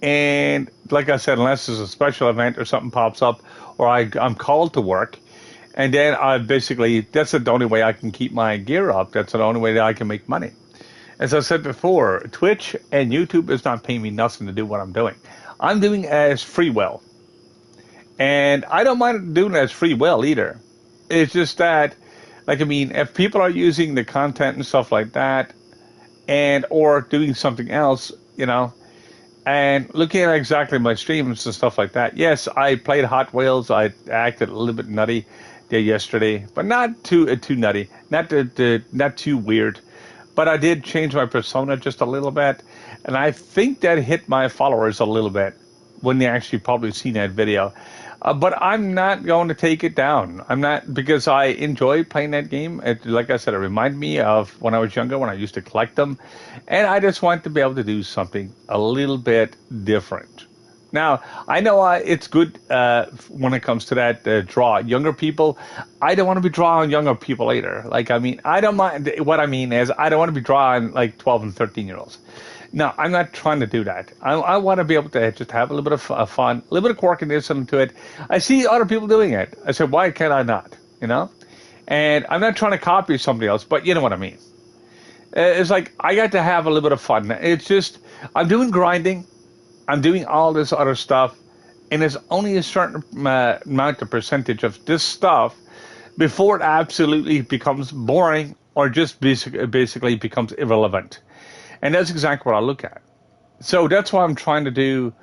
And like I said, unless there's a special event or something pops up or I'm called to work. And then that's the only way I can keep my gear up. That's the only way that I can make money. As I said before, Twitch and YouTube is not paying me nothing to do what I'm doing. I'm doing as free will. And I don't mind doing it as free will either. It's just that, like, I mean, if people are using the content and stuff like that, and or doing something else, and looking at exactly my streams and stuff like that. Yes, I played Hot Wheels. I acted a little bit nutty there yesterday, but not too nutty, not too weird. But I did change my persona just a little bit, and I think that hit my followers a little bit when they actually probably seen that video. But I'm not going to take it down. I'm not, because I enjoy playing that game. Like I said, it reminded me of when I was younger, when I used to collect them. And I just want to be able to do something a little bit different. Now, I know it's good when it comes to that draw. Younger people, I don't want to be drawing younger people either. Like, I mean, I don't mind. What I mean is, I don't want to be drawing like 12 and 13-year-olds. No, I'm not trying to do that. I want to be able to just have a little bit of fun, a little bit of quirkiness into it. I see other people doing it. I said, why can't I not? And I'm not trying to copy somebody else, but you know what I mean. It's like I got to have a little bit of fun. It's just, I'm doing grinding. I'm doing all this other stuff. And there's only a certain amount of percentage of this stuff before it absolutely becomes boring or just basically becomes irrelevant. And that's exactly what I look at. So that's what I'm trying to do.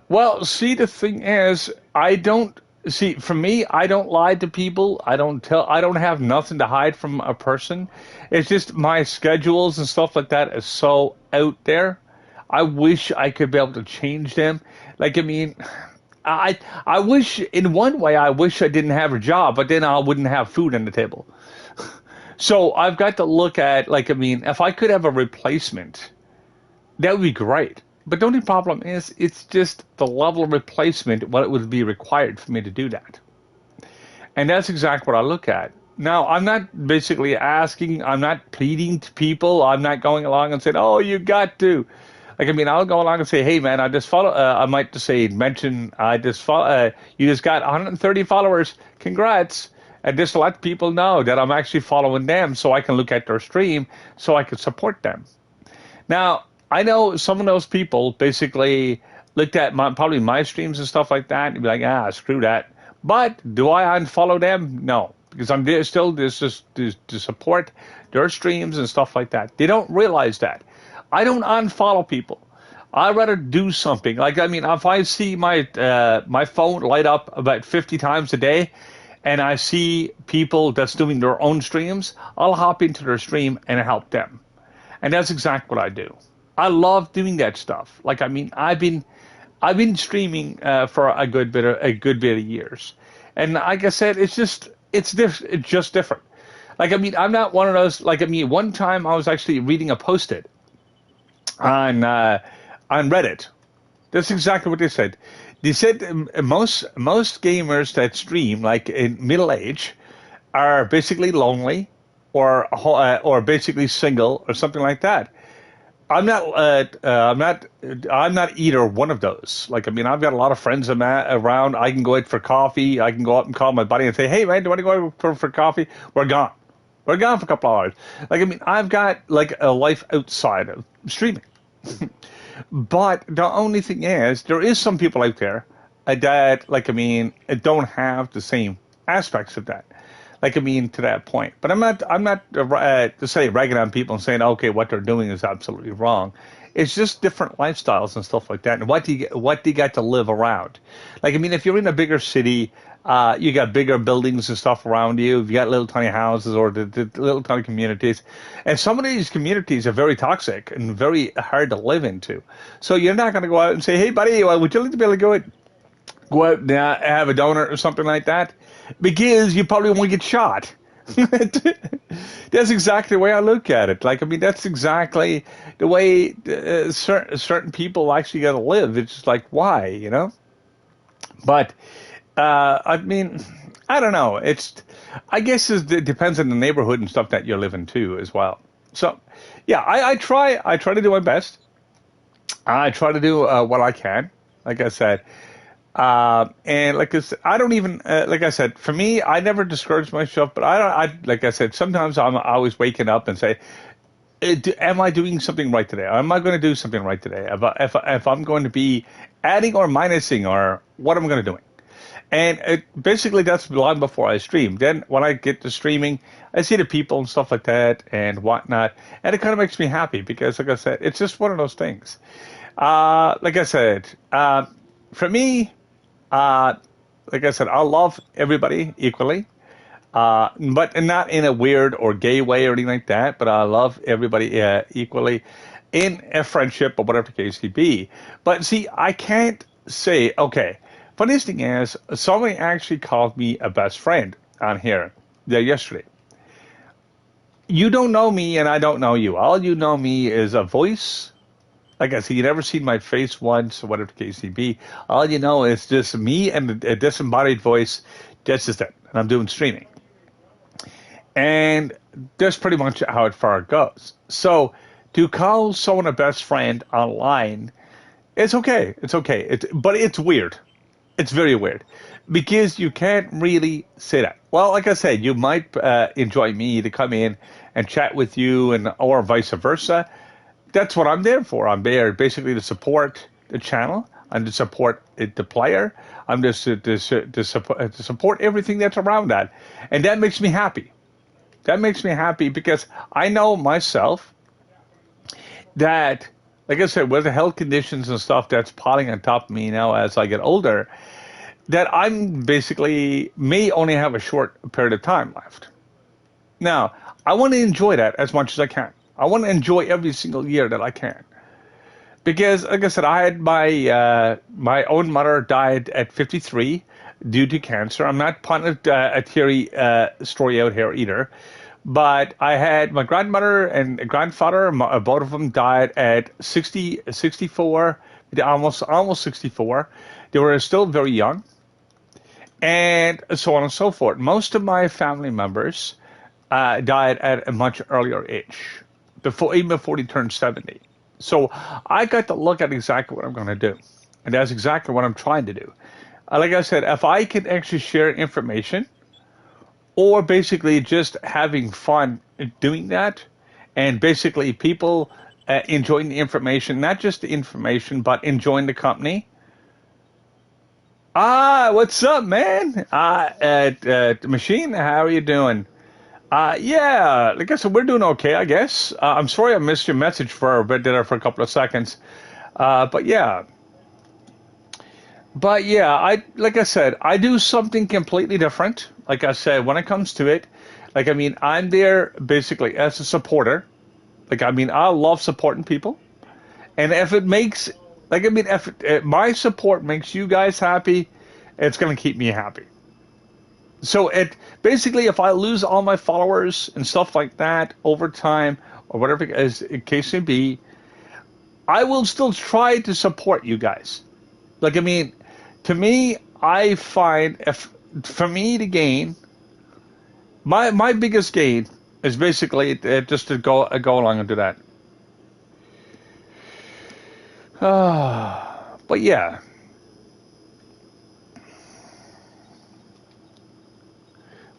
Well, see, the thing is, for me, I don't lie to people. I don't have nothing to hide from a person. It's just my schedules and stuff like that is so out there. I wish I could be able to change them. Like, I mean, I wish, in one way, I wish I didn't have a job, but then I wouldn't have food on the table. So I've got to look at, like, I mean, if I could have a replacement, that would be great. But the only problem is, it's just the level of replacement, what it would be required for me to do that. And that's exactly what I look at. Now, I'm not basically asking, I'm not pleading to people, I'm not going along and saying, oh, you got to. Like, I mean, I'll go along and say, hey, man, I just follow, I might just say, I just follow, you just got 130 followers, congrats. And just to let people know that I'm actually following them so I can look at their stream so I can support them. Now, I know some of those people basically looked at probably my streams and stuff like that and be like, screw that. But do I unfollow them? No, because I'm there still just to support their streams and stuff like that. They don't realize that. I don't unfollow people. I'd rather do something. Like, I mean, if I see my phone light up about 50 times a day, and I see people that's doing their own streams, I'll hop into their stream and help them. And that's exactly what I do. I love doing that stuff. Like, I mean, I've been streaming for a good bit of years. And like I said, it's just different. Like, I mean, I'm not one of those, like, I mean, one time I was actually reading a post-it on Reddit. That's exactly what they said. They said most gamers that stream, like in middle age, are basically lonely, or basically single, or something like that. I'm not either one of those. Like, I mean, I've got a lot of friends around. I can go out for coffee. I can go out and call my buddy and say, hey, man, do you want to go out for coffee? We're gone. We're gone for a couple hours. Like, I mean, I've got like a life outside of streaming. But the only thing is, there is some people out there that, like, I mean, don't have the same aspects of that. Like, I mean, to that point. But I'm not to say ragging on people and saying, okay, what they're doing is absolutely wrong. It's just different lifestyles and stuff like that. And what do you got to live around? Like, I mean, if you're in a bigger city, you got bigger buildings and stuff around you. You got little tiny houses or the little tiny communities, and some of these communities are very toxic and very hard to live into. So you're not going to go out and say, "Hey, buddy, well, would you like to be able to go out and have a donut or something like that?" Because you probably won't get shot. That's exactly the way I look at it. Like, I mean, that's exactly the way certain people actually got to live. It's just like, why, you know? But I mean, I don't know. I guess it depends on the neighborhood and stuff that you're living too as well. So, yeah, I try to do my best. I try to do what I can. Like I said, and like I said, I don't even like I said. For me, I never discourage myself. But I don't. Like I said, sometimes I'm always waking up and say, am I doing something right today? Am I going to do something right today? If I'm going to be adding or minusing or what am I going to do? And basically, that's long before I stream. Then when I get to streaming, I see the people and stuff like that and whatnot. And it kind of makes me happy because, like I said, it's just one of those things. Like I said, for me, uh, like I said, I love everybody equally. But not in a weird or gay way or anything like that. But I love everybody equally in a friendship or whatever the case may be. But see, I can't say, okay, funniest thing is, somebody actually called me a best friend on here yesterday. You don't know me and I don't know you. All you know me is a voice. Like I said, you never seen my face once or whatever the case may be. All you know is just me and a disembodied voice. That's just it. And I'm doing streaming. And that's pretty much how it far goes. So to call someone a best friend online, it's okay. It's okay. But it's weird. It's very weird because you can't really say that. Well, like I said, you might enjoy me to come in and chat with you, and or vice versa. That's what I'm there for. I'm there basically to support the channel and to support the player. I'm just to support everything that's around that, and that makes me happy. That makes me happy because I know myself that, like I said, with the health conditions and stuff that's piling on top of me now as I get older, that I'm basically may only have a short period of time left. Now, I want to enjoy that as much as I can. I want to enjoy every single year that I can. Because, like I said, I had my own mother died at 53 due to cancer. I'm not putting a teary story out here either. But I had my grandmother and grandfather, both of them died at 60, 64, almost 64. They were still very young, and so on and so forth. Most of my family members died at a much earlier age, even before they turned 70. So I got to look at exactly what I'm going to do, and that's exactly what I'm trying to do. Like I said, if I can actually share information or basically just having fun doing that, and basically people enjoying the information, not just the information, but enjoying the company. What's up, man? Machine, how are you doing? Yeah, like I said, we're doing okay, I guess. I'm sorry I missed your message for a bit there for a couple of seconds. But yeah, I like I said, I do something completely different. Like I said, when it comes to it, like I mean, I'm there basically as a supporter. Like I mean, I love supporting people, and if it makes, like I mean, if my support makes you guys happy, it's gonna keep me happy. So it basically, if I lose all my followers and stuff like that over time, or whatever as the case may be, I will still try to support you guys. Like I mean, to me, I find if for me to gain, my biggest gain is basically just to go along and do that.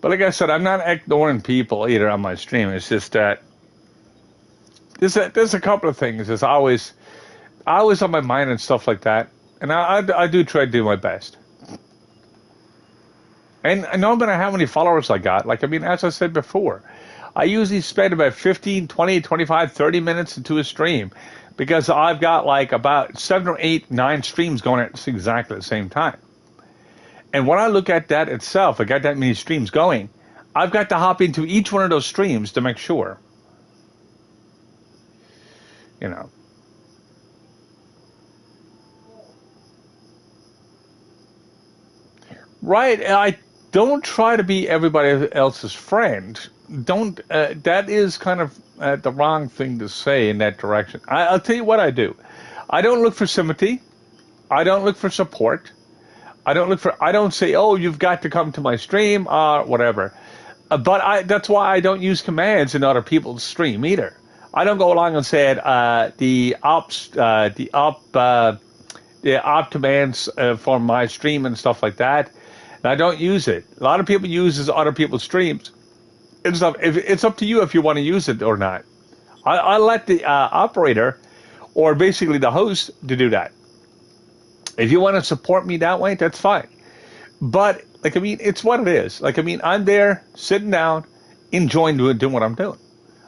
But But like I said, I'm not ignoring people either on my stream. It's just that there's a couple of things that's always on my mind and stuff like that. And I do try to do my best. And no matter how many followers I got, like, I mean, as I said before, I usually spend about 15, 20, 25, 30 minutes into a stream because I've got like about 7 or 8, 9 streams going at exactly the same time. And when I look at that itself, I got that many streams going, I've got to hop into each one of those streams to make sure, you know. Right. I don't try to be everybody else's friend. Don't. That is kind of the wrong thing to say in that direction. I'll tell you what I do. I don't look for sympathy. I don't look for support. I don't look for. I don't say, "Oh, you've got to come to my stream," or whatever. But that's why I don't use commands in other people's stream either. I don't go along and say the op commands for my stream and stuff like that. And I don't use it. A lot of people use other people's streams and stuff. It's up to you if you want to use it or not. I let the operator or basically the host to do that. If you want to support me that way, that's fine. But like, I mean, it's what it is. Like, I mean, I'm there sitting down, enjoying doing what I'm doing.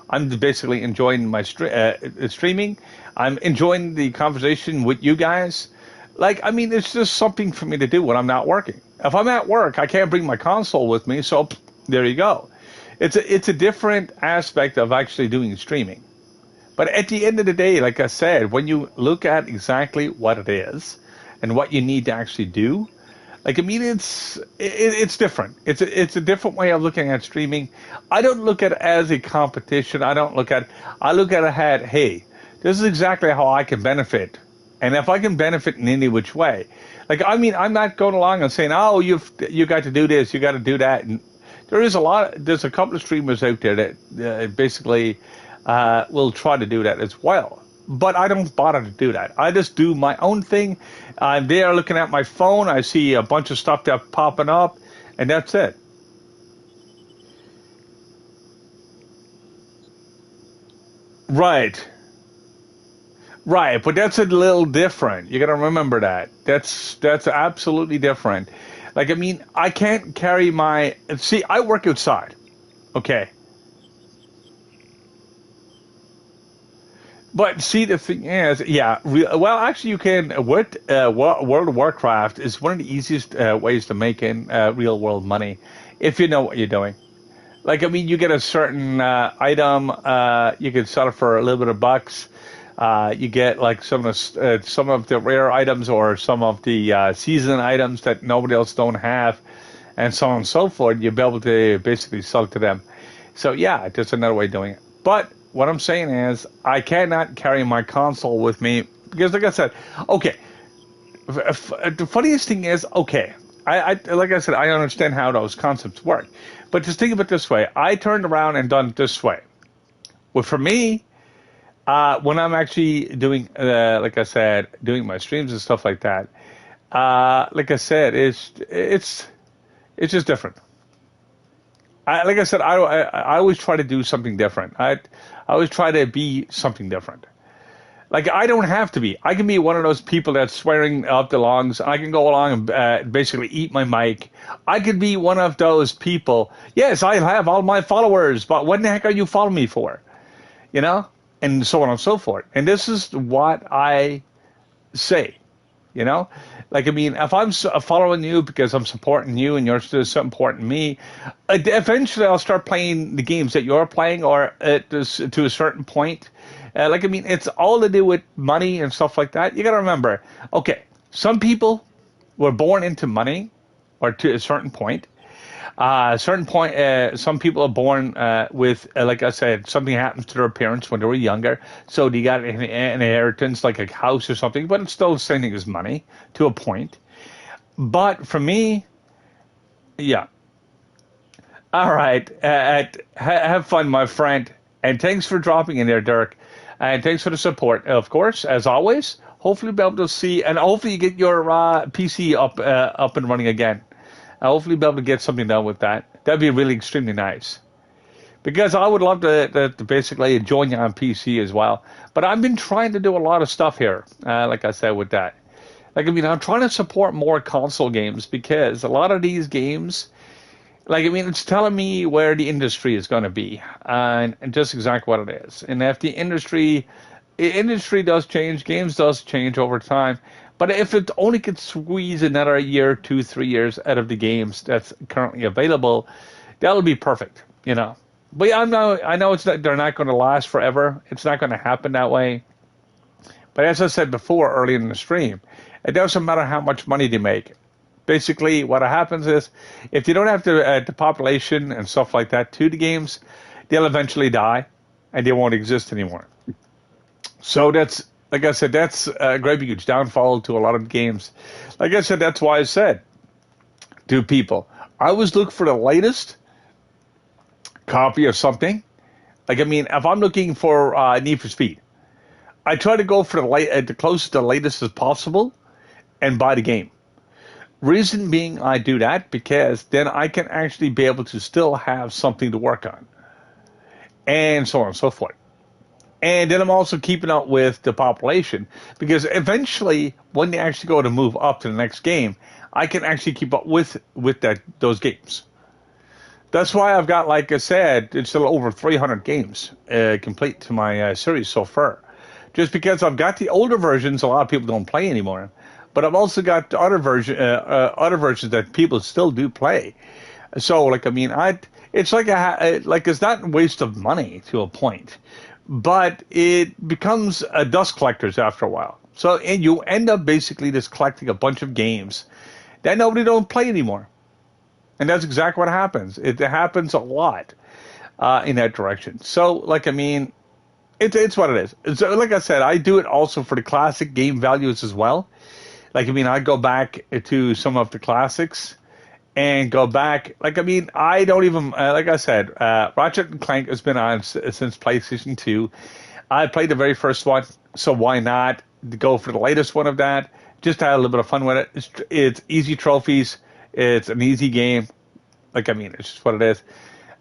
I'm basically enjoying my streaming. I'm enjoying the conversation with you guys. Like, I mean, it's just something for me to do when I'm not working. If I'm at work, I can't bring my console with me, so there you go. It's a different aspect of actually doing streaming. But at the end of the day, like I said, when you look at exactly what it is and what you need to actually do, like, I mean, it's different. It's a different way of looking at streaming. I don't look at it as a competition. I look at it as, hey, this is exactly how I can benefit. And if I can benefit in any which way, like, I mean, I'm not going along and saying, oh, you got to do this, you got to do that. And there's a couple of streamers out there that basically will try to do that as well. But I don't bother to do that. I just do my own thing. I'm there looking at my phone. I see a bunch of stuff that popping up, and that's it. Right. Right, but that's a little different. You got to remember that. That's absolutely different. Like, I mean, I can't carry my. See, I work outside. Okay. But see, the thing is, yeah. Well, actually, you can. World of Warcraft is one of the easiest ways to make in real world money, if you know what you're doing. Like, I mean, you get a certain item, you can sell it for a little bit of bucks. You get like some of the rare items or some of the season items that nobody else don't have, and so on and so forth. You'll be able to basically sell it to them. So yeah, that's another way of doing it. But what I'm saying is, I cannot carry my console with me because, like I said, okay. The funniest thing is, okay, I like I said, I understand how those concepts work, but just think of it this way: I turned around and done it this way. Well, for me, when I'm actually doing, like I said, doing my streams and stuff like that, like I said, it's just different. Like I said, I always try to do something different. I always try to be something different. Like, I don't have to be. I can be one of those people that's swearing up the lungs. I can go along and basically eat my mic. I could be one of those people. Yes, I have all my followers, but what the heck are you following me for? You know? And so on and so forth. And this is what I say. You know? Like, I mean, if I'm following you because I'm supporting you and you're still supporting me, eventually I'll start playing the games that you're playing, or to a certain point. Like, I mean, it's all to do with money and stuff like that. You got to remember, okay, some people were born into money, or to a certain point. Some people are born with, like I said, something happens to their parents when they were younger, so they got an inheritance, like a house or something, but it's still the same thing as money, to a point. But for me, yeah. All right. Have fun, my friend. And thanks for dropping in there, Dirk. And thanks for the support, of course, as always. Hopefully, be able to see, and hopefully you get your PC up and running again. Hopefully, be able to get something done with that. That'd be really extremely nice. Because I would love to basically join you on PC as well. But I've been trying to do a lot of stuff here, like I said, with that. Like, I mean, I'm trying to support more console games because a lot of these games, like, I mean, it's telling me where the industry is going to be and just exactly what it is. And if the industry does change, games does change over time. But if it only could squeeze another year, 2, 3 years out of the games that's currently available, that'll be perfect, you know. But yeah, I know it's not, they're not going to last forever. It's not going to happen that way. But as I said before, early in the stream, it doesn't matter how much money they make. Basically, what happens is, if you don't have the population and stuff like that to the games, they'll eventually die, and they won't exist anymore. So that's, like I said, that's a great huge downfall to a lot of games. Like I said, that's why I said to people, I always look for the latest copy of something. Like, I mean, if I'm looking for Need for Speed, I try to go for the closest to the latest as possible and buy the game. Reason being I do that because then I can actually be able to still have something to work on and so on and so forth. And then I'm also keeping up with the population because eventually when they actually go to move up to the next game, I can actually keep up with those games. That's why I've got, like I said, it's still over 300 games complete to my series so far. Just because I've got the older versions, a lot of people don't play anymore. But I've also got the other versions that people still do play. So, like, I mean, it's like it's not a waste of money to a point, but it becomes a dust collectors after a while. So, and you end up basically just collecting a bunch of games that nobody don't play anymore, and that's exactly what happens. It happens a lot in that direction. So, like, I mean, it's what it is. So, like I said, I do it also for the classic game values as well. Like, I mean, I go back to some of the classics and go back. Like, I mean, I don't even, like I said, Ratchet and Clank has been on since PlayStation 2. I played the very first one, so why not go for the latest one of that? Just to have a little bit of fun with it. It's easy trophies. It's an easy game. Like, I mean, it's just what it is.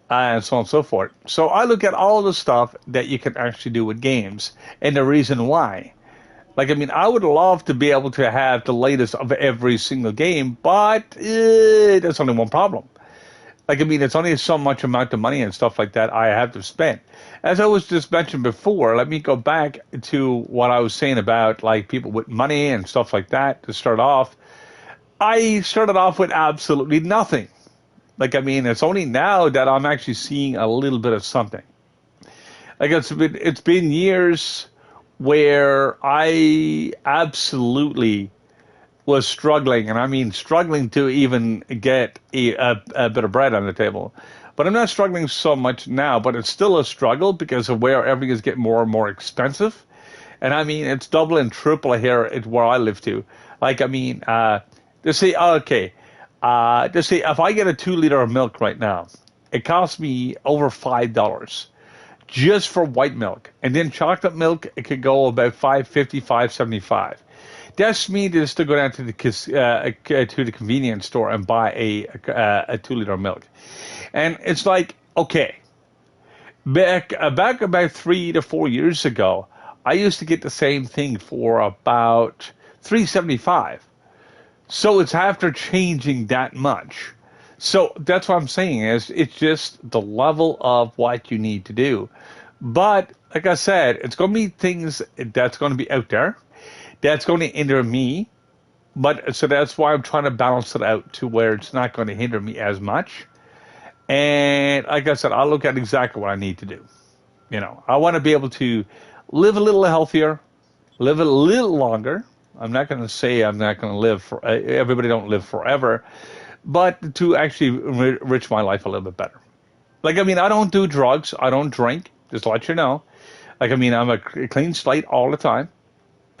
And so on and so forth. So I look at all the stuff that you can actually do with games and the reason why. Like, I mean, I would love to be able to have the latest of every single game, but there's only one problem. Like, I mean, it's only so much amount of money and stuff like that I have to spend. As I was just mentioned before, let me go back to what I was saying about, like, people with money and stuff like that to start off. I started off with absolutely nothing. Like, I mean, it's only now that I'm actually seeing a little bit of something. Like, it's been years where I absolutely was struggling, and I mean struggling to even get a bit of bread on the table. But I'm not struggling so much now, but it's still a struggle because of where everything is getting more and more expensive. And I mean, it's double and triple here at where I live to. Like, I mean, to say, if I get a 2 liter of milk right now, it costs me over $5. Just for white milk. And then chocolate milk, it could go about $5.50, $5.75. That's me just to go down to the convenience store and buy a 2 liter of milk. And it's like, okay, back about 3 to 4 years ago, I used to get the same thing for about $3.75. So it's after changing that much. So that's what I'm saying is it's just the level of what you need to do. But like I said, it's going to be things that's going to be out there that's going to hinder me. But so that's why I'm trying to balance it out to where it's not going to hinder me as much. And like I said, I'll look at exactly what I need to do. You know, I want to be able to live a little healthier, live a little longer. I'm not going to say I'm not going to live for everybody don't live forever. But to actually enrich my life a little bit better. Like, I mean, I don't do drugs. I don't drink, just to let you know. Like, I mean, I'm a clean slate all the time.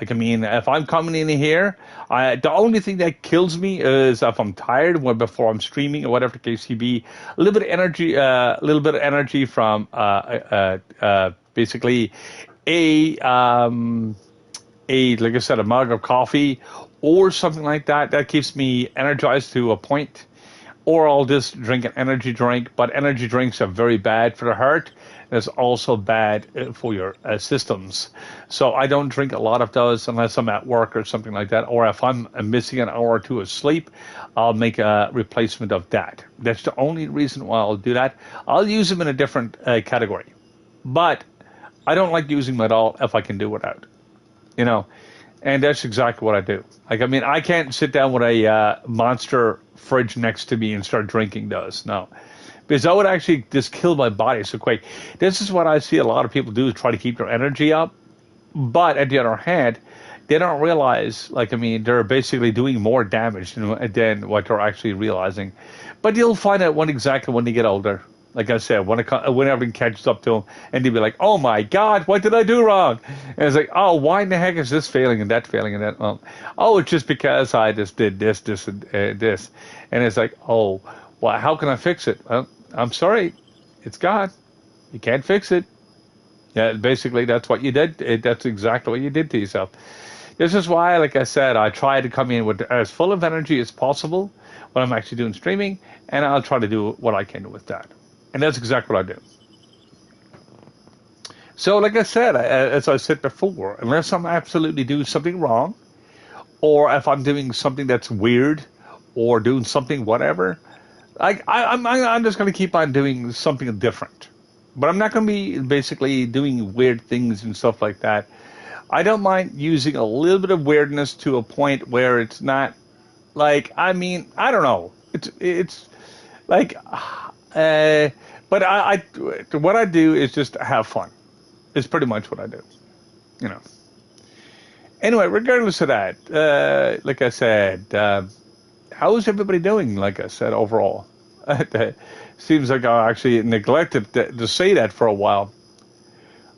Like, I mean, if I'm coming in here, the only thing that kills me is if I'm tired before I'm streaming or whatever the case may be. A little bit of energy from basically like I said, a mug of coffee or something like that. That keeps me energized to a point. or I'll just drink an energy drink. But energy drinks are very bad for the heart. And it's also bad for your systems. So I don't drink a lot of those unless I'm at work or something like that. Or if I'm missing an hour or two of sleep, I'll make a replacement of that. That's the only reason why I'll do that. I'll use them in a different category. But I don't like using them at all if I can do without. You know, and that's exactly what I do. Like, I mean, I can't sit down with a monster fridge next to me and start drinking those. No, because that would actually just kill my body so quick. This is what I see a lot of people do is try to keep their energy up. But at the other hand, they don't realize, like, I mean, they're basically doing more damage than what they're actually realizing. But you'll find out exactly when they get older. Like I said, when everything catches up to them, and they'll be like, "Oh my God, what did I do wrong?" And it's like, "Oh, why in the heck is this failing and that failing and that?" Oh, it's just because I just did this, and this, and it's like, "Oh, well, how can I fix it?" Well, I'm sorry, it's God. You can't fix it. Yeah, basically, that's what you did. That's exactly what you did to yourself. This is why, like I said, I try to come in with as full of energy as possible when I'm actually doing streaming, and I'll try to do what I can with that. And that's exactly what I do. So, like I said, as I said before, unless I'm absolutely doing something wrong, or if I'm doing something that's weird, or doing something whatever, I'm just going to keep on doing something different. But I'm not going to be basically doing weird things and stuff like that. I don't mind using a little bit of weirdness to a point where it's not like, I mean, I don't know. It's like, but what I do is just have fun. It's pretty much what I do, you know. Anyway, regardless of that, like I said, how's everybody doing? Like I said, overall, seems like I actually neglected to say that for a while.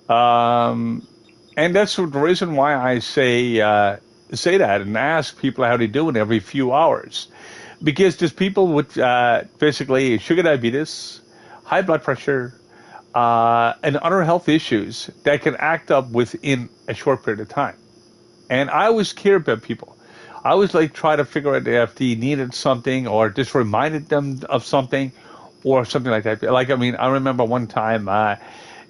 And that's the reason why I say that and ask people how they doing every few hours, because there's people with basically sugar diabetes, high blood pressure, and other health issues that can act up within a short period of time. And I always care about people. I always like try to figure out if they needed something or just reminded them of something or something like that. Like, I mean, I remember one time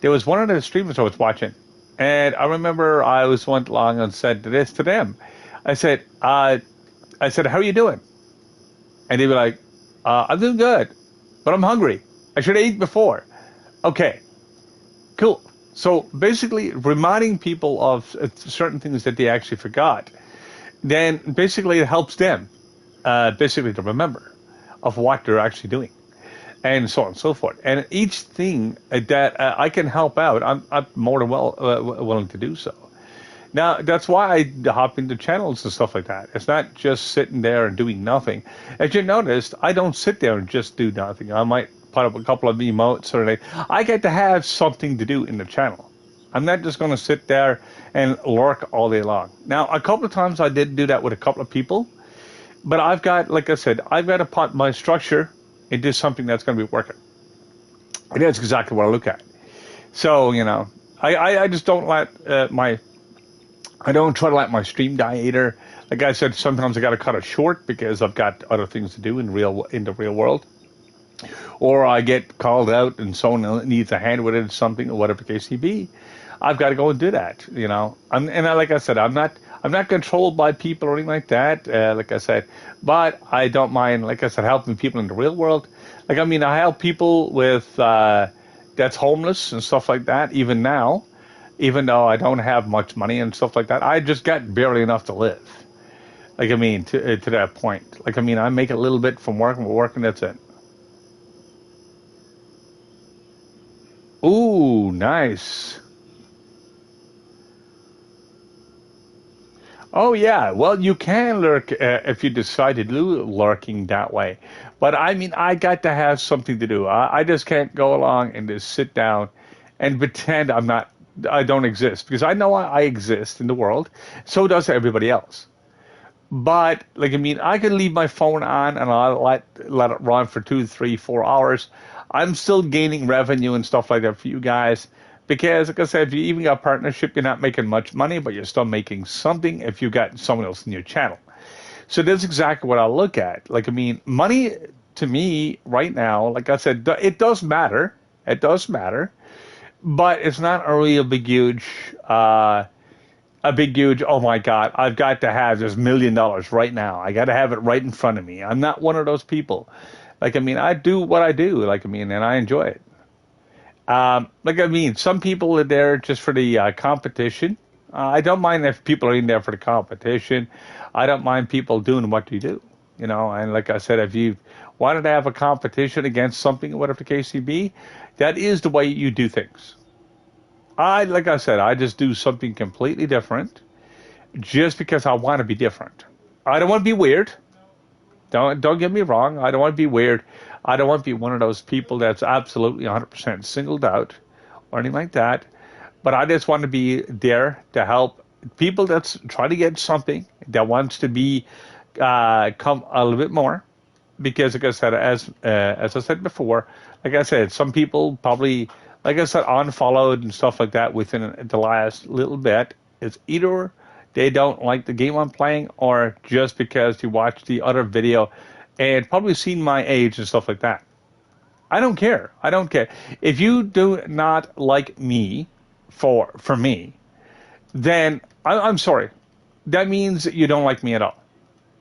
there was one of the streamers I was watching, and I remember I went along and said this to them. I said, how are you doing? And they were like, I'm doing good, but I'm hungry. I should have eaten before. Okay, cool. So basically reminding people of certain things that they actually forgot, then basically it helps them basically to remember of what they're actually doing, and so on and so forth. And each thing that I can help out, I'm more than willing to do so. Now, that's why I hop into channels and stuff like that. It's not just sitting there and doing nothing. As you noticed, I don't sit there and just do nothing. I might put up a couple of emotes or anything. I get to have something to do in the channel. I'm not just going to sit there and lurk all day long. Now, a couple of times I did do that with a couple of people, but I've got, like I said, I've got to put my structure into something that's going to be working. And that's exactly what I look at. So, you know, I just don't let I don't try to let my stream die either. Like I said, sometimes I got to cut it short because I've got other things to do in the real world, or I get called out and someone needs a hand with it or something, or whatever the case may be. I've got to go and do that. You know, like I said, I'm not controlled by people or anything like that. Like I said, but I don't mind. Like I said, helping people in the real world. Like, I mean, I help people with that's homeless and stuff like that. Even now. Even though I don't have much money and stuff like that, I just got barely enough to live. Like, I mean, to that point. Like, I mean, I make a little bit from working, that's it. Ooh, nice. Oh, yeah. Well, you can lurk if you decide to do lurking that way. But, I mean, I got to have something to do. I just can't go along and just sit down and pretend I don't exist, because I know I exist in the world. So does everybody else. But, like, I mean, I can leave my phone on and I'll let it run for 2, 3, 4 hours. I'm still gaining revenue and stuff like that for you guys. Because, like I said, if you even got a partnership, you're not making much money, but you're still making something if you got someone else in your channel. So that's exactly what I look at. Like, I mean, money to me right now, like I said, it does matter. It does matter, but it's not a real big huge. A big huge, oh my God, I've got to have this $1 million right now. I got to have it right in front of me. I'm not one of those people. Like, I mean, I do what I do, like, I mean, and I enjoy it. Like, I mean, some people are there just for the competition. I don't mind if people are in there for the competition. I don't mind people doing what you do, you know. And like I said, if you wanted to have a competition against something, whatever the case may be, that is the way you do things. Like I said, I just do something completely different just because I want to be different. I don't want to be weird. Don't get me wrong. I don't want to be weird. I don't want to be one of those people that's absolutely 100% singled out or anything like that. But I just want to be there to help people that's trying to get something that wants to be come a little bit more. Because, like I said, as I said before, like I said, some people probably, like I said, unfollowed and stuff like that within the last little bit. It's either they don't like the game I'm playing, or just because you watched the other video and probably seen my age and stuff like that. I don't care. I don't care. If you do not like me for me, then I'm sorry. That means you don't like me at all.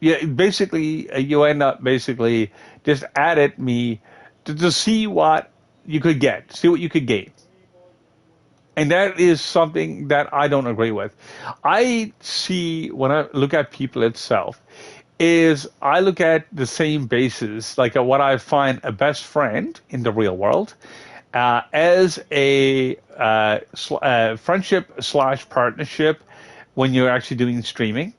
Yeah, basically, you end up basically just at me to see what you could get, see what you could gain. And that is something that I don't agree with. I see, when I look at people itself, is I look at the same basis, like what I find a best friend in the real world, as a friendship slash partnership when you're actually doing streaming.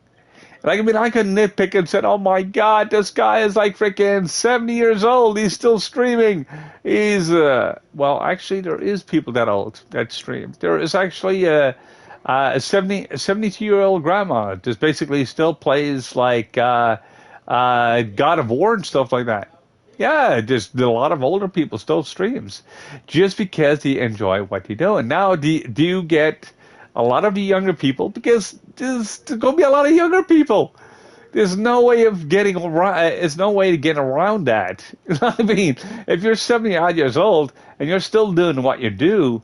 Like, I mean, I could nitpick and said, oh my God, this guy is like freaking 70 years old. He's still streaming. He's, well, actually, there is people that old that stream. There is actually a 72-year-old grandma just basically still plays like God of War and stuff like that. Yeah, just a lot of older people still streams just because they enjoy what they do. And now, do you get a lot of the younger people, because there's going to be a lot of younger people. There's no way of getting around. There's no way to get around that. I mean, if you're 70 odd years old and you're still doing what you do,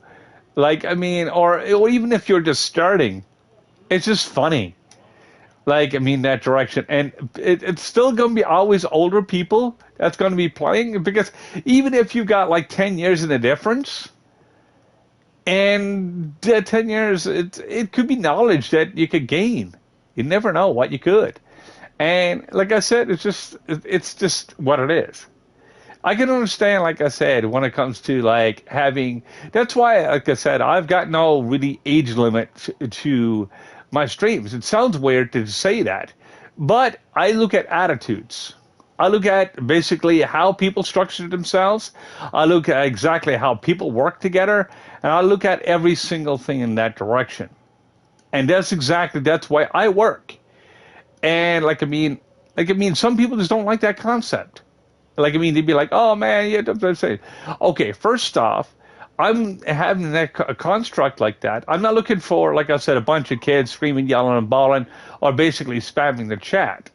like, I mean, or even if you're just starting, it's just funny. Like, I mean, that direction. And it's still going to be always older people that's going to be playing, because even if you got like 10 years in the difference, and 10 years, it could be knowledge that you could gain. You never know what you could. And like I said, it's just what it is. I can understand, like I said, when it comes to like having, that's why, like I said, I've got no really age limit to my streams. It sounds weird to say that, but I look at attitudes. I look at basically how people structure themselves. I look at exactly how people work together, and I look at every single thing in that direction. And that's why I work. And like I mean, some people just don't like that concept. Like, I mean, they'd be like, oh man, yeah, that's it. Okay, first off, I'm having a construct like that. I'm not looking for, like I said, a bunch of kids screaming, yelling, and bawling, or basically spamming the chat.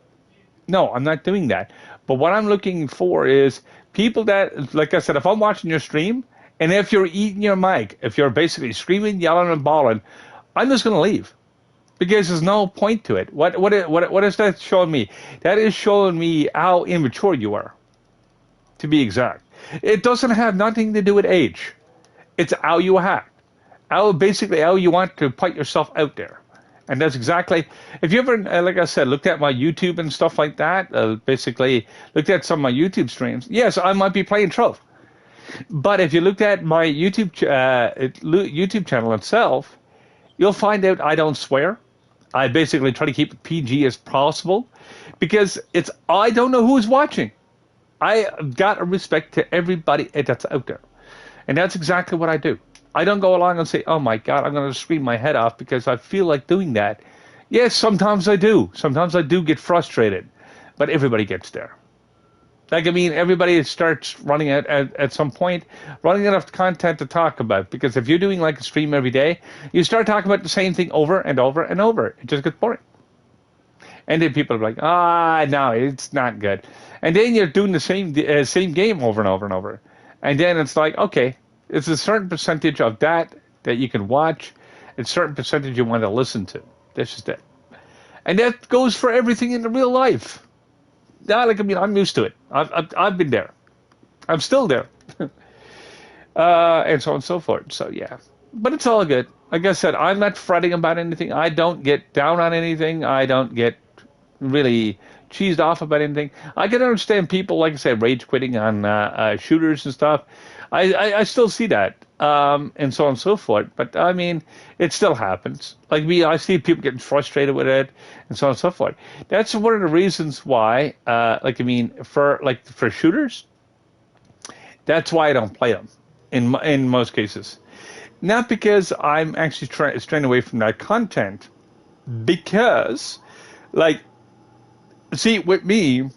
No, I'm not doing that. But what I'm looking for is people that, like I said, if I'm watching your stream, and if you're eating your mic, if you're basically screaming, yelling, and bawling, I'm just going to leave, because there's no point to it. What is that showing me? That is showing me how immature you are, to be exact. It doesn't have nothing to do with age. It's how you act, basically how you want to put yourself out there. And that's exactly, if you ever, like I said, looked at my YouTube and stuff like that, basically looked at some of my YouTube streams, yes, I might be playing Trove. But if you looked at my YouTube channel itself, you'll find out I don't swear. I basically try to keep it PG as possible, because I don't know who's watching. I got a respect to everybody that's out there. And that's exactly what I do. I don't go along and say, oh my God, I'm going to scream my head off because I feel like doing that. Yes, sometimes I do. Sometimes I do get frustrated. But everybody gets there. Like, I mean, everybody starts running at some point, running out of content to talk about. Because if you're doing like a stream every day, you start talking about the same thing over and over and over. It just gets boring. And then people are like, ah, no, it's not good. And then you're doing the same game over and over and over. And then it's like, okay, it's a certain percentage of that you can watch, a certain percentage you want to listen to. That's just it. And that goes for everything in the real life. Yeah, like, I mean, I'm used to it. I've been there. I'm still there. And so on and so forth. So, yeah. But it's all good. Like I said, I'm not fretting about anything. I don't get down on anything. I don't get really cheesed off about anything. I can understand people, like I said, rage quitting on shooters and stuff. I still see that, and so on and so forth. But I mean, it still happens. Like me, I see people getting frustrated with it, and so on and so forth. That's one of the reasons why, like I mean, for shooters, that's why I don't play them in most cases. Not because I'm actually straying away from that content, because, like, see, with me,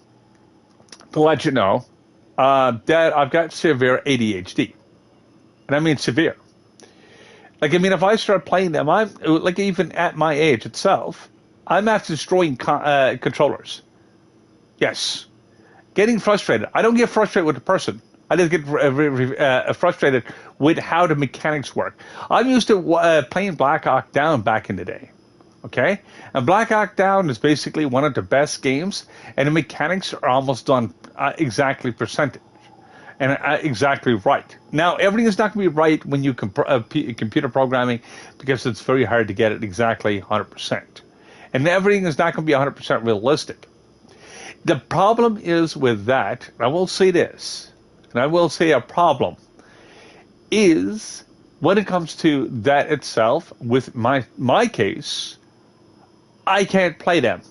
to let you know, that I've got severe ADHD. And I mean severe. Like, I mean, if I start playing them, I'm, like, even at my age itself, I'm after destroying controllers. Yes. Getting frustrated. I don't get frustrated with the person. I just get frustrated with how the mechanics work. I'm used to playing Black Hawk Down back in the day. Okay? And Black Hawk Down is basically one of the best games, and the mechanics are almost done exactly percentage. And exactly right. Now, everything is not going to be right when you computer programming, because it's very hard to get it exactly 100%. And everything is not going to be 100% realistic. The problem is with that, I will say this, and I will say a problem, is when it comes to that itself, with my case, I can't play them.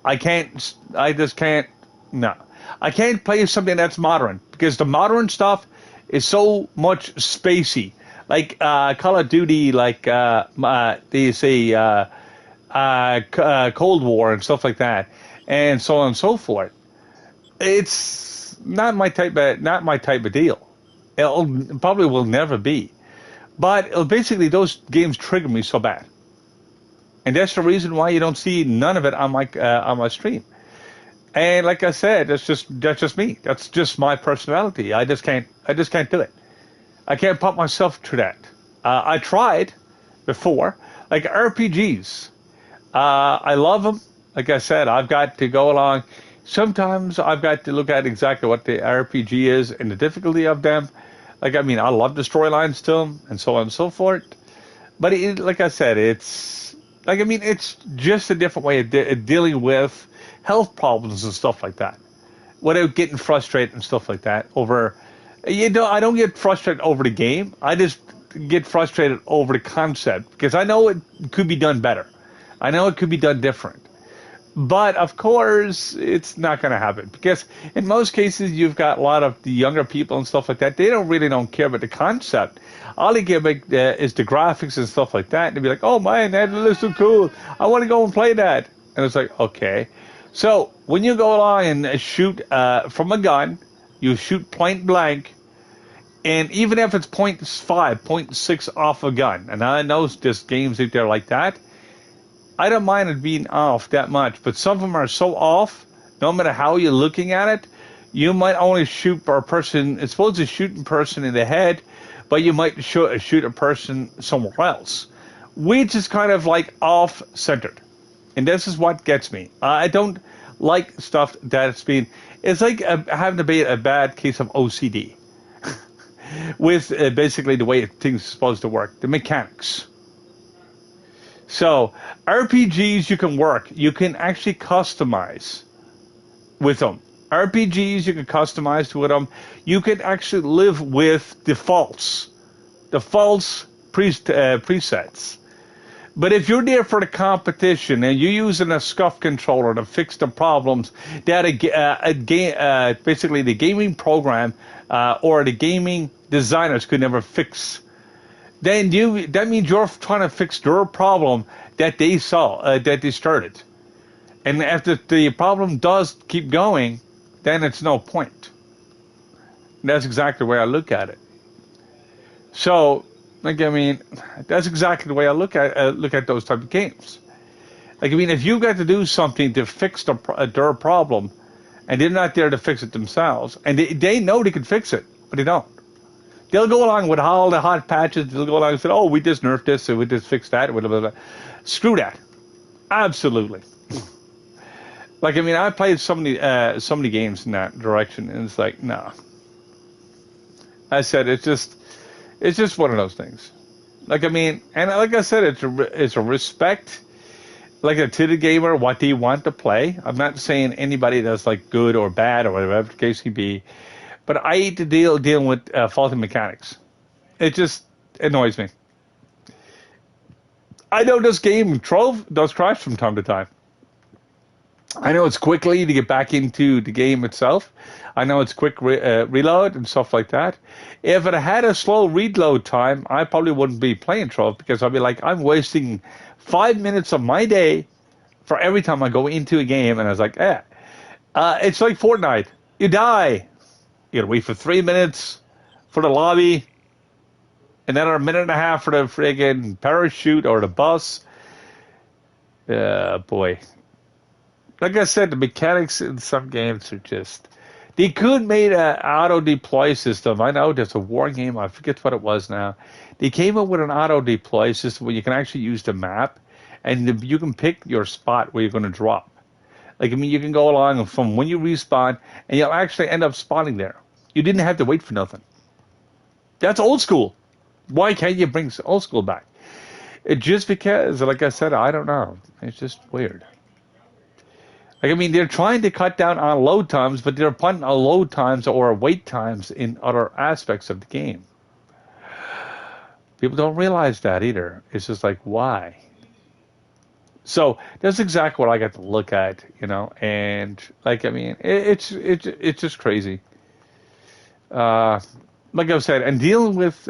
I just can't, no. I can't play something that's modern, because the modern stuff is so much spacey. Like Call of Duty, like they say Cold War and stuff like that, and so on and so forth. It's not my type of deal. It probably will never be. But basically, those games trigger me so bad, and that's the reason why you don't see none of it on my stream. And like I said, that's just me. That's just my personality. I just can't do it. I can't put myself through that. I tried before, like RPGs. I love them. Like I said, I've got to go along. Sometimes I've got to look at exactly what the RPG is and the difficulty of them. Like, I mean, I love the storylines to them and so on and so forth. But like I said, it's like, I mean, it's just a different way of dealing with health problems and stuff like that, without getting frustrated and stuff like that over, I don't get frustrated over the game. I just get frustrated over the concept, because I know it could be done better. I know it could be done different. But of course, it's not going to happen, because in most cases, you've got a lot of the younger people and stuff like that. They don't care about the concept. All they care about is the graphics and stuff like that. And they'll be like, "Oh man, that looks so cool. I want to go and play that." And it's like, okay. So when you go along and shoot from a gun, you shoot point blank, and even if it's 0.5, 0.6 off a gun, and I know there's games out there like that, I don't mind it being off that much, but some of them are so off, no matter how you're looking at it, you might only shoot a person, it's supposed to shoot a person in the head, but you might shoot a person somewhere else, which is kind of like off-centered. And this is what gets me. I don't like stuff that's been, it's like having to be a bad case of OCD with basically the way things are supposed to work, the mechanics. So RPGs you can work. You can actually customize with them. RPGs you can customize with them. You can actually live with the false presets. But if you're there for the competition and you're using a scuff controller to fix the problems that basically the gaming program or the gaming designers could never fix, then that means you're trying to fix their problem that they saw, that they started. And if the problem does keep going, then it's no point. And that's exactly the way I look at it. So, like, I mean, that's exactly the way I look at those type of games. Like, I mean, if you've got to do something to fix their problem, and they're not there to fix it themselves, and they know they can fix it, but they don't. They'll go along with all the hot patches. They'll go along and say, "Oh, we just nerfed this, or we just fixed that." Blah, blah, blah. Screw that. Absolutely. Like, I mean, I played so many games in that direction, and it's like, no. I said it's just one of those things. Like, I mean, and like I said, it's a respect, like, to the gamer, what they want to play. I'm not saying anybody that's like good or bad or whatever the case may be, but I hate to dealing with faulty mechanics. It just annoys me. I know this game Trove does crash from time to time. I know it's quickly to get back into the game itself. I know it's quick reload and stuff like that. If it had a slow reload time, I probably wouldn't be playing Trove, because I'd be like, I'm wasting 5 minutes of my day for every time I go into a game. And I was like, it's like Fortnite. You die. You gotta wait for 3 minutes for the lobby, another minute and a half for the friggin' parachute or the bus. Boy. Like I said, the mechanics in some games are just... They could make an auto-deploy system. I know there's a war game. I forget what it was now. They came up with an auto-deploy system where you can actually use the map, and you can pick your spot where you're going to drop. Like, I mean, you can go along from when you respawn, and you'll actually end up spawning there. You didn't have to wait for nothing. That's old school. Why can't you bring old school back? Just because, like I said, I don't know. It's just weird. Like, I mean, they're trying to cut down on load times, but they're putting on load times or wait times in other aspects of the game. People don't realize that either. It's just like, why? So that's exactly what I got to look at, you know. And like, I mean, it's just crazy. Like I said, and dealing with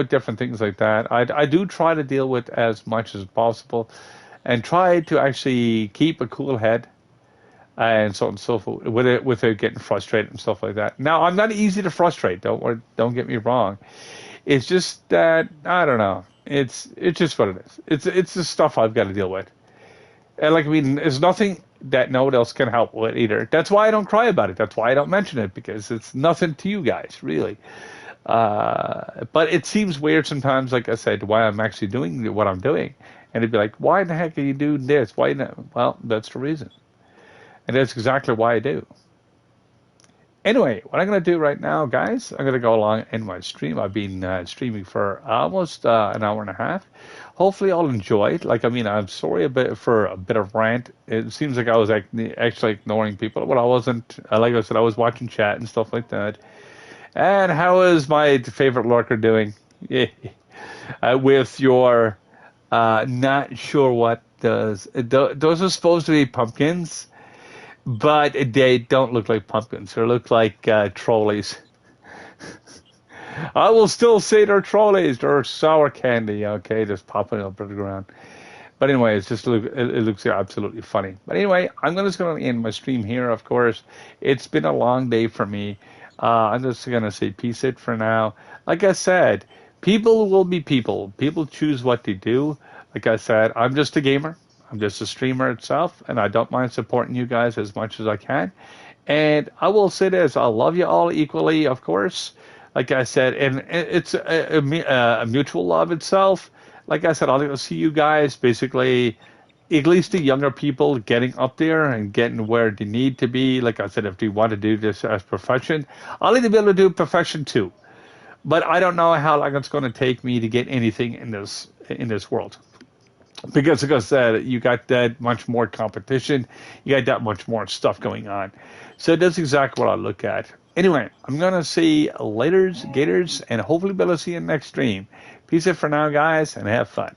different things like that, I do try to deal with as much as possible, and try to actually keep a cool head, and so on and so forth, without getting frustrated and stuff like that. Now, I'm not easy to frustrate. Don't get me wrong. It's just that, I don't know. It's just what it is. It's the stuff I've got to deal with. And like, I mean, there's nothing that no one else can help with either. That's why I don't cry about it. That's why I don't mention it, because it's nothing to you guys, really. But it seems weird sometimes, like I said, why I'm actually doing what I'm doing. And it'd be like, why the heck are you doing this? Why not? Well, that's the reason. And that's exactly why I do. Anyway, what I'm going to do right now, guys, I'm going to go along in my stream. I've been streaming for almost an hour and a half. Hopefully, I'll enjoy it. Like, I mean, I'm sorry for a bit of rant. It seems like I was actually ignoring people. Well, I wasn't. Like I said, I was watching chat and stuff like that. And how is my favorite lurker doing? Yeah. With your not sure what does. Those are supposed to be pumpkins, but they don't look like pumpkins. They look like trolleys. I will still say they're trolleys. They're sour candy, okay, just popping up at the ground. But anyway, it looks absolutely funny. But anyway, I'm just going to end my stream here, of course. It's been a long day for me. I'm just going to say peace it for now. Like I said, people will be people. People choose what they do. Like I said, I'm just a gamer. I'm just a streamer itself, and I don't mind supporting you guys as much as I can. And I will say this, I love you all equally, of course. Like I said, and it's a mutual love itself. Like I said, I'll get to see you guys, basically, at least the younger people getting up there and getting where they need to be. Like I said, if they want to do this as profession, I'll need to be able to do profession too. But I don't know how long it's going to take me to get anything in this world. Because, like I said, you got that much more competition. You got that much more stuff going on. So that's exactly what I look at. Anyway, I'm going to say laters, gators, and hopefully be able to see you in the next stream. Peace out for now, guys, and have fun.